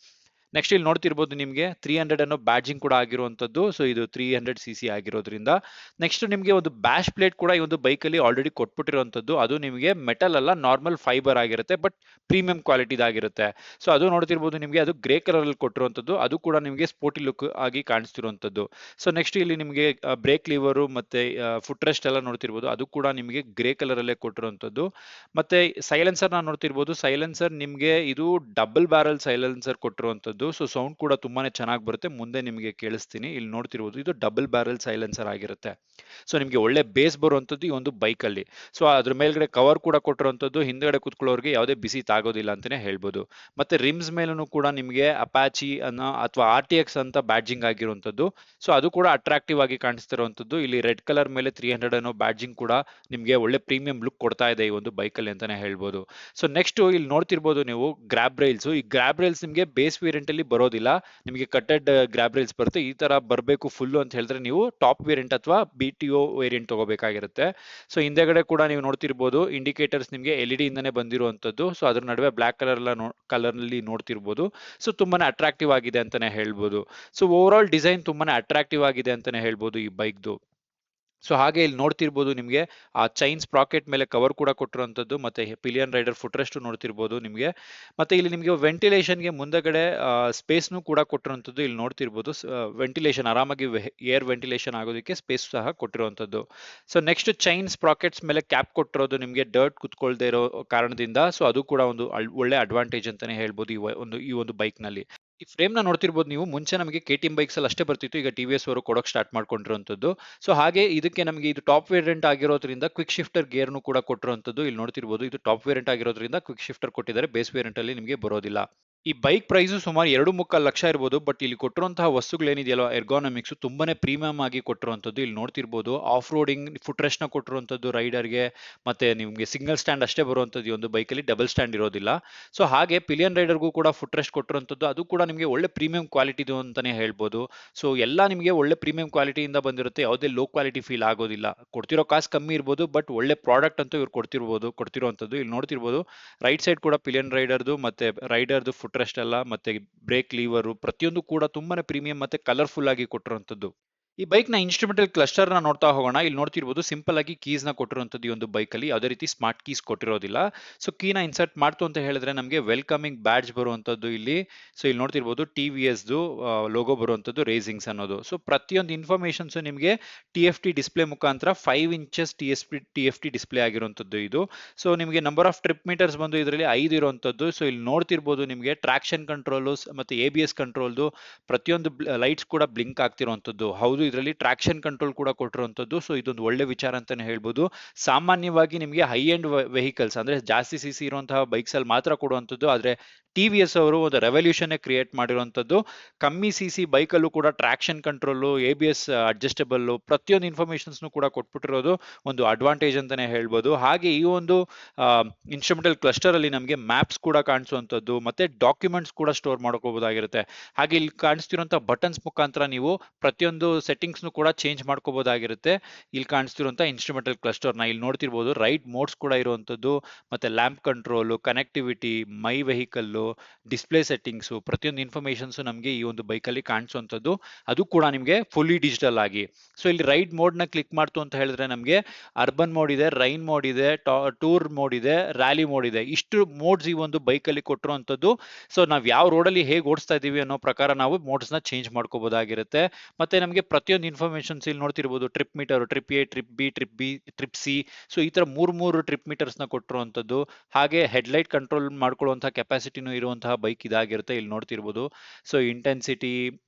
ನೆಕ್ಸ್ಟ್ ಇಲ್ಲಿ ನೋಡ್ತಿರ್ಬೋದು ನಿಮಗೆ 300 ಅನ್ನೋ ಬ್ಯಾಡ್ಜಿಂಗ್ ಕೂಡ ಆಗಿರುವಂತದ್ದು. ಸೊ ಇದು 300cc ಆಗಿರೋದ್ರಿಂದ. ನೆಕ್ಸ್ಟ್ ನಿಮಗೆ ಒಂದು ಬ್ಯಾಶ್ ಪ್ಲೇಟ್ ಕೂಡ ಈ ಒಂದು ಬೈಕ್ ಅಲ್ಲಿ ಆಲ್ರೆಡಿ ಕೊಟ್ಬಿಟ್ಟಿರುವಂತದ್ದು, ಅದು ನಿಮಗೆ ಮೆಟಲ್ ಅಲ್ಲ ನಾರ್ಮಲ್ ಫೈಬರ್ ಆಗಿರುತ್ತೆ, ಬಟ್ ಪ್ರೀಮಿಯಂ ಕ್ವಾಲಿಟಿದಾಗಿರುತ್ತೆ. ಸೊ ಅದು ನೋಡ್ತಿರ್ಬೋದು ನಿಮಗೆ, ಅದು ಗ್ರೇ ಕಲರ್ ಅಲ್ಲಿ ಕೊಟ್ಟಿರುವಂತದ್ದು, ಅದು ಕೂಡ ನಿಮಗೆ ಸ್ಪೋರ್ಟಿ ಲುಕ್ ಆಗಿ ಕಾಣಿಸ್ತಿರುವಂತದ್ದು. ಸೊ ನೆಕ್ಸ್ಟ್ ಇಲ್ಲಿ ನಿಮಗೆ ಬ್ರೇಕ್ ಲಿವರು ಮತ್ತೆ ಫುಟ್ ರೆಸ್ಟ್ ಎಲ್ಲ ನೋಡ್ತಿರ್ಬೋದು, ಅದು ಕೂಡ ನಿಮಗೆ ಗ್ರೇ ಕಲರ್ ಅಲ್ಲೇ ಕೊಟ್ಟಿರುವಂತದ್ದು. ಮತ್ತೆ ಸೈಲೆನ್ಸರ್ ನ ನೋಡ್ತಿರ್ಬೋದು, ಸೈಲೆನ್ಸರ್ ನಿಮಗೆ ಇದು ಡಬಲ್ ಬ್ಯಾರಲ್ ಸೈಲೆನ್ಸರ್ ಕೊಟ್ಟಿರುವಂತದ್ದು. ಸೊ ಸೌಂಡ್ ಕೂಡ ತುಂಬಾನೇ ಚೆನ್ನಾಗಿ ಬರುತ್ತೆ, ಮುಂದೆ ನಿಮಗೆ ಕೇಳಿಸ್ತೀನಿ. ಇಲ್ಲಿ ನೋಡ್ತಿರ್ಬೋದು ಇದು ಡಬಲ್ ಬ್ಯಾರಲ್ ಸೈಲೆನ್ಸರ್ ಆಗಿರುತ್ತೆ. ಸೊ ನಿಮಗೆ ಒಳ್ಳೆ ಬೇಸ್ ಬರುವಂತದ್ದು ಈ ಒಂದು ಬೈಕ್ ಅಲ್ಲಿ. ಸೊ ಅದ್ರ ಮೇಲ್ಗಡೆ ಕವರ್ ಕೂಡ ಕೊಟ್ಟಿರುವಂತದ್ದು, ಹಿಂದ್ಗಡೆ ಕುತ್ಕೊಳ್ಳೋರಿಗೆ ಯಾವುದೇ ಬಿಸಿ ತಾಗೋದಿಲ್ಲ ಅಂತಾನೆ ಹೇಳ್ಬೋದು. ಮತ್ತೆ ರಿಮ್ಸ್ ಮೇಲೂ ಕೂಡ ನಿಮಗೆ ಅಪಾಚಿ ಅನ್ನೋ ಅಥವಾ RTX ಅಂತ ಬ್ಯಾಡ್ಜಿಂಗ್ ಆಗಿರುವಂತದ್ದು. ಸೊ ಅದು ಕೂಡ ಅಟ್ರಾಕ್ಟಿವ್ ಆಗಿ ಕಾಣಿಸ್ತಿರುವಂತದ್ದು. ಇಲ್ಲಿ ರೆಡ್ ಕಲರ್ ಮೇಲೆ 300 ಅನ್ನೋ ಬ್ಯಾಡ್ಜಿಂಗ್ ಕೂಡ ನಿಮಗೆ ಒಳ್ಳೆ ಪ್ರೀಮಿಯಂ ಲುಕ್ ಕೊಡ್ತಾ ಇದೆ ಈ ಒಂದು ಬೈಕ್ ಅಲ್ಲಿ ಅಂತಾನೆ ಹೇಳ್ಬೋದು. ಸೊ ನೆಕ್ಸ್ಟ್ ಇಲ್ಲಿ ನೋಡ್ತಿರ್ಬೋದು ನೀವು ಗ್ರಾಬ್ ರೈಲ್ಸ್. ಈ ಗ್ರಾಬ್ ರೈಲ್ಸ್ ನಿಮಗೆ ಬೇಸ್ ವೇರಿಯಂಟ್ ಅಲ್ಲಿ ಬರೋದಿಲ್ಲ, ನಿಮಗೆ ಕಟ್ಟೆಡ್ ಗ್ರಾಬ್ ರೈಲ್ಸ್ ಬರುತ್ತೆ. ಈ ತರ ಬರಬೇಕು ಫುಲ್ ಅಂತ ಹೇಳಿದ್ರೆ ನೀವು ಟಾಪ್ ವೇರಿಯಂಟ್ ಅಥವಾ BTO ವೇರಿಯಂಟ್ ತಗೋಬೇಕಾಗಿರುತ್ತೆ. ಸೊ ಹಿಂದೆಗಡೆ ಕೂಡ ನೀವು ನೋಡ್ತಿರ್ಬೋದು ಇಂಡಿಕೇಟರ್ಸ್ ನಿಮಗೆ LED ಇಂದಾನೆ ಬಂದಿರುವಂತದ್ದು. ಸೊ ಅದ್ರ ನಡುವೆ ಬ್ಲಾಕ್ ಕಲರ್ ಅಲ್ಲಿ ನೋಡ್ತಿರ್ಬೋದು. ಸೊ ತುಂಬಾನೇ ಅಟ್ರಾಕ್ಟಿವ್ ಆಗಿದೆ ಅಂತಾನೆ ಹೇಳ್ಬೋದು. ಸೊ ಓವರ್ ಆಲ್ ಡಿಸೈನ್ ತುಂಬಾನೇ ಅಟ್ರಾಕ್ಟಿವ್ ಆಗಿದೆ ಅಂತಾನೆ ಹೇಳ್ಬೋದು ಈ ಬೈಕ್ದು. ಸೊ ಹಾಗೆ ಇಲ್ಲಿ ನೋಡ್ತಿರ್ಬೋದು ನಿಮಗೆ ಆ ಚೈನ್ ಸ್ಪ್ರಾಕೆಟ್ ಮೇಲೆ ಕವರ್ ಕೂಡ ಕೊಟ್ಟಿರುವಂತದ್ದು, ಮತ್ತೆ ಪಿಲಿಯನ್ ರೈಡರ್ ಫುಟ್ ರೆಸ್ಟ್ ನೋಡ್ತಿರ್ಬೋದು ನಿಮಗೆ. ಮತ್ತೆ ಇಲ್ಲಿ ನಿಮಗೆ ವೆಂಟಿಲೇಷನ್ಗೆ ಮುಂದಗಡೆ ಸ್ಪೇಸ್ನು ಕೂಡ ಕೊಟ್ಟಿರುವಂತದ್ದು ಇಲ್ಲಿ ನೋಡ್ತಿರ್ಬೋದು. ವೆಂಟಿಲೇಷನ್ ಆರಾಮಾಗಿ ಏರ್ ವೆಂಟಿಲೇಷನ್ ಆಗೋದಕ್ಕೆ ಸ್ಪೇಸ್ ಸಹ ಕೊಟ್ಟಿರುವಂತದ್ದು. ಸೊ ನೆಕ್ಸ್ಟ್ ಚೈನ್ ಸ್ಪ್ರಾಕೆಟ್ಸ್ ಮೇಲೆ ಕ್ಯಾಪ್ ಕೊಟ್ಟಿರೋದು ನಿಮಗೆ ಡರ್ಟ್ ಕುತ್ಕೊಳ್ದೇ ಇರೋ ಕಾರಣದಿಂದ. ಸೊ ಅದು ಕೂಡ ಒಂದು ಒಳ್ಳೆ ಅಡ್ವಾಂಟೇಜ್ ಅಂತಾನೆ ಹೇಳ್ಬೋದು ಈ ಒಂದು ಬೈಕ್ ನಲ್ಲಿ. ಈ ಫ್ರೇಮ್ ನ ನೋಡ್ತಿರ್ಬೋದು ನೀವು, ಮುಂಚೆ ನಮಗೆ KTM ಬೈಕ್ಸ್ ಅಲ್ಲಿ ಅಷ್ಟೇ ಬರ್ತಿತ್ತು, ಈಗ TVS ಅವರು ಕೊಡೋಕೆ ಸ್ಟಾರ್ಟ್ ಮಾಡ್ಕೊಂಡಿರುವಂತದ್ದು. ಸೊ ಹಾಗೆ ಇದಕ್ಕೆ ನಮಗೆ ಇದು ಟಾಪ್ ವೇರಿಯಂಟ್ ಆಗಿರೋದ್ರಿಂದ ಕ್ವಿಕ್ ಶಿಫ್ಟರ್ ಗೇರ್ನು ಕೂಡ ಕೊಟ್ಟಿರುವಂತದ್ದು ಇಲ್ಲಿ ನೋಡ್ತಿರ್ಬೋದು. ಇದು ಟಾಪ್ ವೇರಿಯಂಟ್ ಆಗಿರೋದ್ರಿಂದ ಕ್ವಿಕ್ ಶಿಫ್ಟರ್ ಕೊಟ್ಟಿದ್ದಾರೆ, ಬೇಸ್ ವೇರಿಯಂಟ್ ಅಲ್ಲಿ ನಿಮಗೆ ಬರೋದಿಲ್ಲ. ಈ ಬೈಕ್ ಪ್ರೈಸು ಸುಮಾರು 2.25 ಲಕ್ಷ ಇರ್ಬೋದು. ಬಟ್ ಇಲ್ಲಿ ಕೊಟ್ಟಿರುವಂತಹ ವಸ್ತುಗಳೇನಿದೆಯಲ್ಲ ಎರ್ಗಾನಮಿಕ್ಸ್ ತುಂಬಾನೇ ಪ್ರೀಮಿಯಂ ಆಗಿ ಕೊಟ್ಟಿರುವಂತದ್ದು ಇಲ್ಲಿ ನೋಡ್ತಿರ್ಬೋದು. ಆಫ್ ರೋಡಿಂಗ್ ಫುಟ್ ರೆಸ್ಟ್ ನ ಕೊಟ್ಟಿರುವಂತದ್ದು ರೈಡರ್ಗೆ, ಮತ್ತೆ ನಿಮ್ಗೆ ಸಿಂಗಲ್ ಸ್ಟ್ಯಾಂಡ್ ಅಷ್ಟೇ ಬರುವಂತದ್ದು ಈ ಒಂದು ಬೈಕಲ್ಲಿ, ಡಬಲ್ ಸ್ಟ್ಯಾಂಡ್ ಇರೋದಿಲ್ಲ. ಸೊ ಹಾಗೆ ಪಿಲಿಯನ್ ರೈಡರ್ಗೂ ಕೂಡ ಫುಟ್ ರೆಸ್ಟ್ ಕೊಟ್ಟಿರುವಂತದ್ದು, ಅದು ಕೂಡ ನಿಮಗೆ ಒಳ್ಳೆ ಪ್ರೀಮಿಯಂ ಕ್ವಾಲಿಟಿದು ಅಂತಾನೆ ಹೇಳ್ಬೋದು. ಸೊ ಎಲ್ಲ ನಿಮಗೆ ಒಳ್ಳೆ ಪ್ರೀಮಿಯಂ ಕ್ವಾಲಿಟಿಯಿಂದ ಬಂದಿರುತ್ತೆ, ಯಾವುದೇ ಲೋ ಕ್ವಾಲಿಟಿ ಫೀಲ್ ಆಗೋದಿಲ್ಲ. ಕೊಡ್ತಿರೋ ಕಾಸು ಕಮ್ಮಿ ಇರ್ಬೋದು, ಬಟ್ ಒಳ್ಳೆ ಪ್ರಾಡಕ್ಟ್ ಅಂತೂ ಇವ್ರು ಕೊಡ್ತಿರುವಂತದ್ದು ಇಲ್ಲಿ ನೋಡ್ತಿರ್ಬೋದು. ರೈಟ್ ಸೈಡ್ ಕೂಡ ಪಿಲಿಯನ್ ರೈಡರ್ದು ಮತ್ತೆ ರೈಡರ್ದು ಫುಟ್ ರೆಸ್ಟ್ ಎಲ್ಲ, ಮತ್ತೆ ಬ್ರೇಕ್ ಲೀವರು ಪ್ರತಿಯೊಂದು ಕೂಡ ತುಂಬಾನೇ ಪ್ರೀಮಿಯಂ ಮತ್ತೆ ಕಲರ್ಫುಲ್ ಆಗಿ ಕೊಟ್ಟಿರುವಂತದ್ದು. ಈ ಬೈಕ್ ನ ಇನ್ಸ್ಟ್ರುಮೆಂಟಲ್ ಕ್ಲಸ್ಟರ್ ನ ನೋಡ್ತಾ ಹೋಗೋಣ. ಇಲ್ಲಿ ನೋಡ್ತಿರ್ಬೋದು ಸಿಂಪಲ್ ಆಗಿ ಕೀಸ್ ನ ಕೊಟ್ಟಿರುವಂತದ್ದು ಈ ಒಂದು ಬೈಕ್ ಅಲ್ಲಿ, ಯಾವುದೇ ರೀತಿ ಸ್ಮಾರ್ಟ್ ಕೀಸ್ ಕೊಟ್ಟಿರೋದಿಲ್ಲ. ಸೊ ಕೀನ ಇನ್ಸರ್ಟ್ ಮಾಡ್ತು ಅಂತ ಹೇಳಿದ್ರೆ ನಮಗೆ ವೆಲ್ಕಮಿಂಗ್ ಬ್ಯಾಡ್ಜ್ ಬರುವಂತದ್ದು ಇಲ್ಲಿ. ಸೊ ಇಲ್ಲಿ ನೋಡ್ತಿರ್ಬೋದು ಟಿ ವಿ ಎಸ್ ಲೋಗೋ ಬರುವಂತದ್ದು, ರೇಸಿಂಗ್ಸ್ ಅನ್ನೋದು. ಸೊ ಪ್ರತಿಯೊಂದು ಇನ್ಫಾರ್ಮೇಶನ್ಸ್ ನಿಮಗೆ TFT ಡಿಸ್ಪ್ಲೇ ಮುಖಾಂತರ 5 ಇಂಚಸ್ TFT ಡಿಸ್ಪ್ಲೇ ಆಗಿರುವಂತದ್ದು ಇದು. ಸೊ ನಿಮಗೆ ನಂಬರ್ ಆಫ್ ಟ್ರಿಪ್ ಮೀಟರ್ಸ್ ಬಂದು ಇದರಲ್ಲಿ 5 ಇರುವಂತದ್ದು. ಸೊ ಇಲ್ಲಿ ನೋಡ್ತಿರ್ಬೋದು ನಿಮಗೆ ಟ್ರಾಕ್ಷನ್ ಕಂಟ್ರೋಲ್ ಮತ್ತೆ ABS ಕಂಟ್ರೋಲ್ದು ಪ್ರತಿಯೊಂದು ಲೈಟ್ಸ್ ಕೂಡ ಬ್ಲಿಂಕ್ ಆಗ್ತಿರುವಂತದ್ದು. ಹೌದು, ಇದರಲ್ಲಿ ಟ್ರಾಕ್ಷನ್ ಕಂಟ್ರೋಲ್ ಕೂಡ ಕೊಟ್ಟಿರುವಂತದ್ದು. ಸೊ ಇದೊಂದು ಒಳ್ಳೆ ವಿಚಾರ ಅಂತಾನೆ ಹೇಳ್ಬೋದು. ಸಾಮಾನ್ಯವಾಗಿ ನಿಮಗೆ ಹೈ ಎಂಡ್ ವೆಹಿಕಲ್ಸ್ ಅಂದ್ರೆ ಜಾಸ್ತಿ CC ಇರುವಂತಹ ಬೈಕ್ಸ್ ಅಲ್ಲಿ ಮಾತ್ರ ಕೊಡುವಂತದ್ದು, ಆದ್ರೆ TVS ಅವರು ಒಂದು ರೆವಲ್ಯೂಷನ್ ಕ್ರಿಯೇಟ್ ಮಾಡಿರುವಂತದ್ದು. ಕಮ್ಮಿ CC ಬೈಕ್ ಅಲ್ಲೂ ಕೂಡ ಟ್ರಾಕ್ಷನ್ ಕಂಟ್ರೋಲ್, ABS ಅಡ್ಜಸ್ಟಬಲ್ ಪ್ರತಿಯೊಂದು ಇನ್ಫಾರ್ಮೇಶನ್ಸ್ ಕೂಡ ಕೊಟ್ಬಿಟ್ಟಿರೋದು ಒಂದು ಅಡ್ವಾಂಟೇಜ್ ಅಂತಾನೆ ಹೇಳ್ಬೋದು. ಹಾಗೆ ಈ ಒಂದು ಇನ್ಸ್ಟ್ರುಮೆಂಟಲ್ ಕ್ಲಸ್ಟರ್ ಅಲ್ಲಿ ನಮಗೆ ಮ್ಯಾಪ್ಸ್ ಕೂಡ ಕಾಣಿಸುವಂತದ್ದು, ಮತ್ತೆ ಡಾಕ್ಯುಮೆಂಟ್ಸ್ ಕೂಡ ಸ್ಟೋರ್ ಮಾಡ್ಕೋಬಹುದಾಗಿರುತ್ತೆ. ಹಾಗೆ ಇಲ್ಲಿ ಕಾಣಿಸ್ತಿರುವಂತಹ ಬಟನ್ಸ್ ಮುಖಾಂತರ ನೀವು ಪ್ರತಿಯೊಂದು ಸೆಟ್ಟಿಂಗ್ಸ್ ಕೂಡ ಚೇಂಜ್ ಮಾಡ್ಕೋಬಹುದಾಗಿರುತ್ತೆ. ಇಲ್ಲಿ ಕಾಣಿಸ್ತಿರುವಂತಹ ಇನ್ಸ್ಟ್ರುಮೆಂಟಲ್ ಕ್ಲಸ್ಟರ್ ನ ಇಲ್ಲಿ ನೋಡ್ತಿರ್ಬೋದು. ರೈಡ್ ಮೋಡ್ಸ್ ಕೂಡ ಇರುವಂತದ್ದು, ಮತ್ತೆ ಲ್ಯಾಂಪ್ ಕಂಟ್ರೋಲ್, ಕನೆಕ್ಟಿವಿಟಿ, ಮೈ ವೆಹಿಕಲ್, ಡಿಸ್ಪ್ಲೇ ಸೆಟ್ಟಿಂಗ್ಸ್ ಪ್ರತಿಯೊಂದು ಇನ್ಫಾರ್ಮೇಶನ್ಸ್ ನಮಗೆ ಈ ಒಂದು ಬೈಕ್ ಅಲ್ಲಿ ಕಾಣಿಸುವಂತದ್ದು, ಅದು ಕೂಡ ನಿಮಗೆ ಫುಲ್ಲಿ ಡಿಜಿಟಲ್ ಆಗಿ. ಸೊ ಇಲ್ಲಿ ರೈಡ್ ಮೋಡ್ ನ ಕ್ಲಿಕ್ ಮಾಡ್ತು ಅಂತ ಹೇಳಿದ್ರೆ ನಮಗೆ ಅರ್ಬನ್ ಮೋಡ್ ಇದೆ, ರೈನ್ ಮೋಡ್ ಇದೆ, ಟೂರ್ ಮೋಡ್ ಇದೆ, ರ್ಯಾಲಿ ಮೋಡ್ ಇದೆ. ಇಷ್ಟು ಮೋಡ್ಸ್ ಈ ಒಂದು ಬೈಕ್ ಅಲ್ಲಿ ಕೊಟ್ಟಿರುವಂತದ್ದು. ಸೊ ನಾವ್ ಯಾವ ರೋಡ್ ಅಲ್ಲಿ ಹೇಗೆ ಓಡಿಸ್ತಾ ಇದೀವಿ ಅನ್ನೋ ಪ್ರಕಾರ ನಾವು ಮೋಡ್ಸ್ ನ ಚೇಂಜ್ ಮಾಡ್ಕೋಬಹುದಾಗಿರುತ್ತೆ. ಮತ್ತೆ ನಮಗೆ ಪ್ರತಿಯೊಂದು ಇನ್ಫಾರ್ಮೇಶನ್ಸ್ ಇಲ್ಲಿ ನೋಡ್ತಿರ್ಬೋದು. Trip metre, trip A, trip B, trip C. So ಈ ತರ ಮೂರು ಟ್ರಿಪ್ ಮೀಟರ್ಸ್ ನ ಕೊಟ್ಟಿರುವಂತದ್ದು. ಹಾಗೆ ಹೆಡ್ಲೈಟ್ ಕಂಟ್ರೋಲ್ ಮಾಡ್ಕೊಳ್ಳುವಂತಹ ಕೆಪಾಸಿಟಿನೂ ಇರುವಂತಹ ಬೈಕ್ ಇದಾಗಿರುತ್ತೆ. ಇಲ್ಲಿ ನೋಡ್ತಿರ್ಬೋದು. ಸೊ ಇಂಟೆನ್ಸಿಟಿ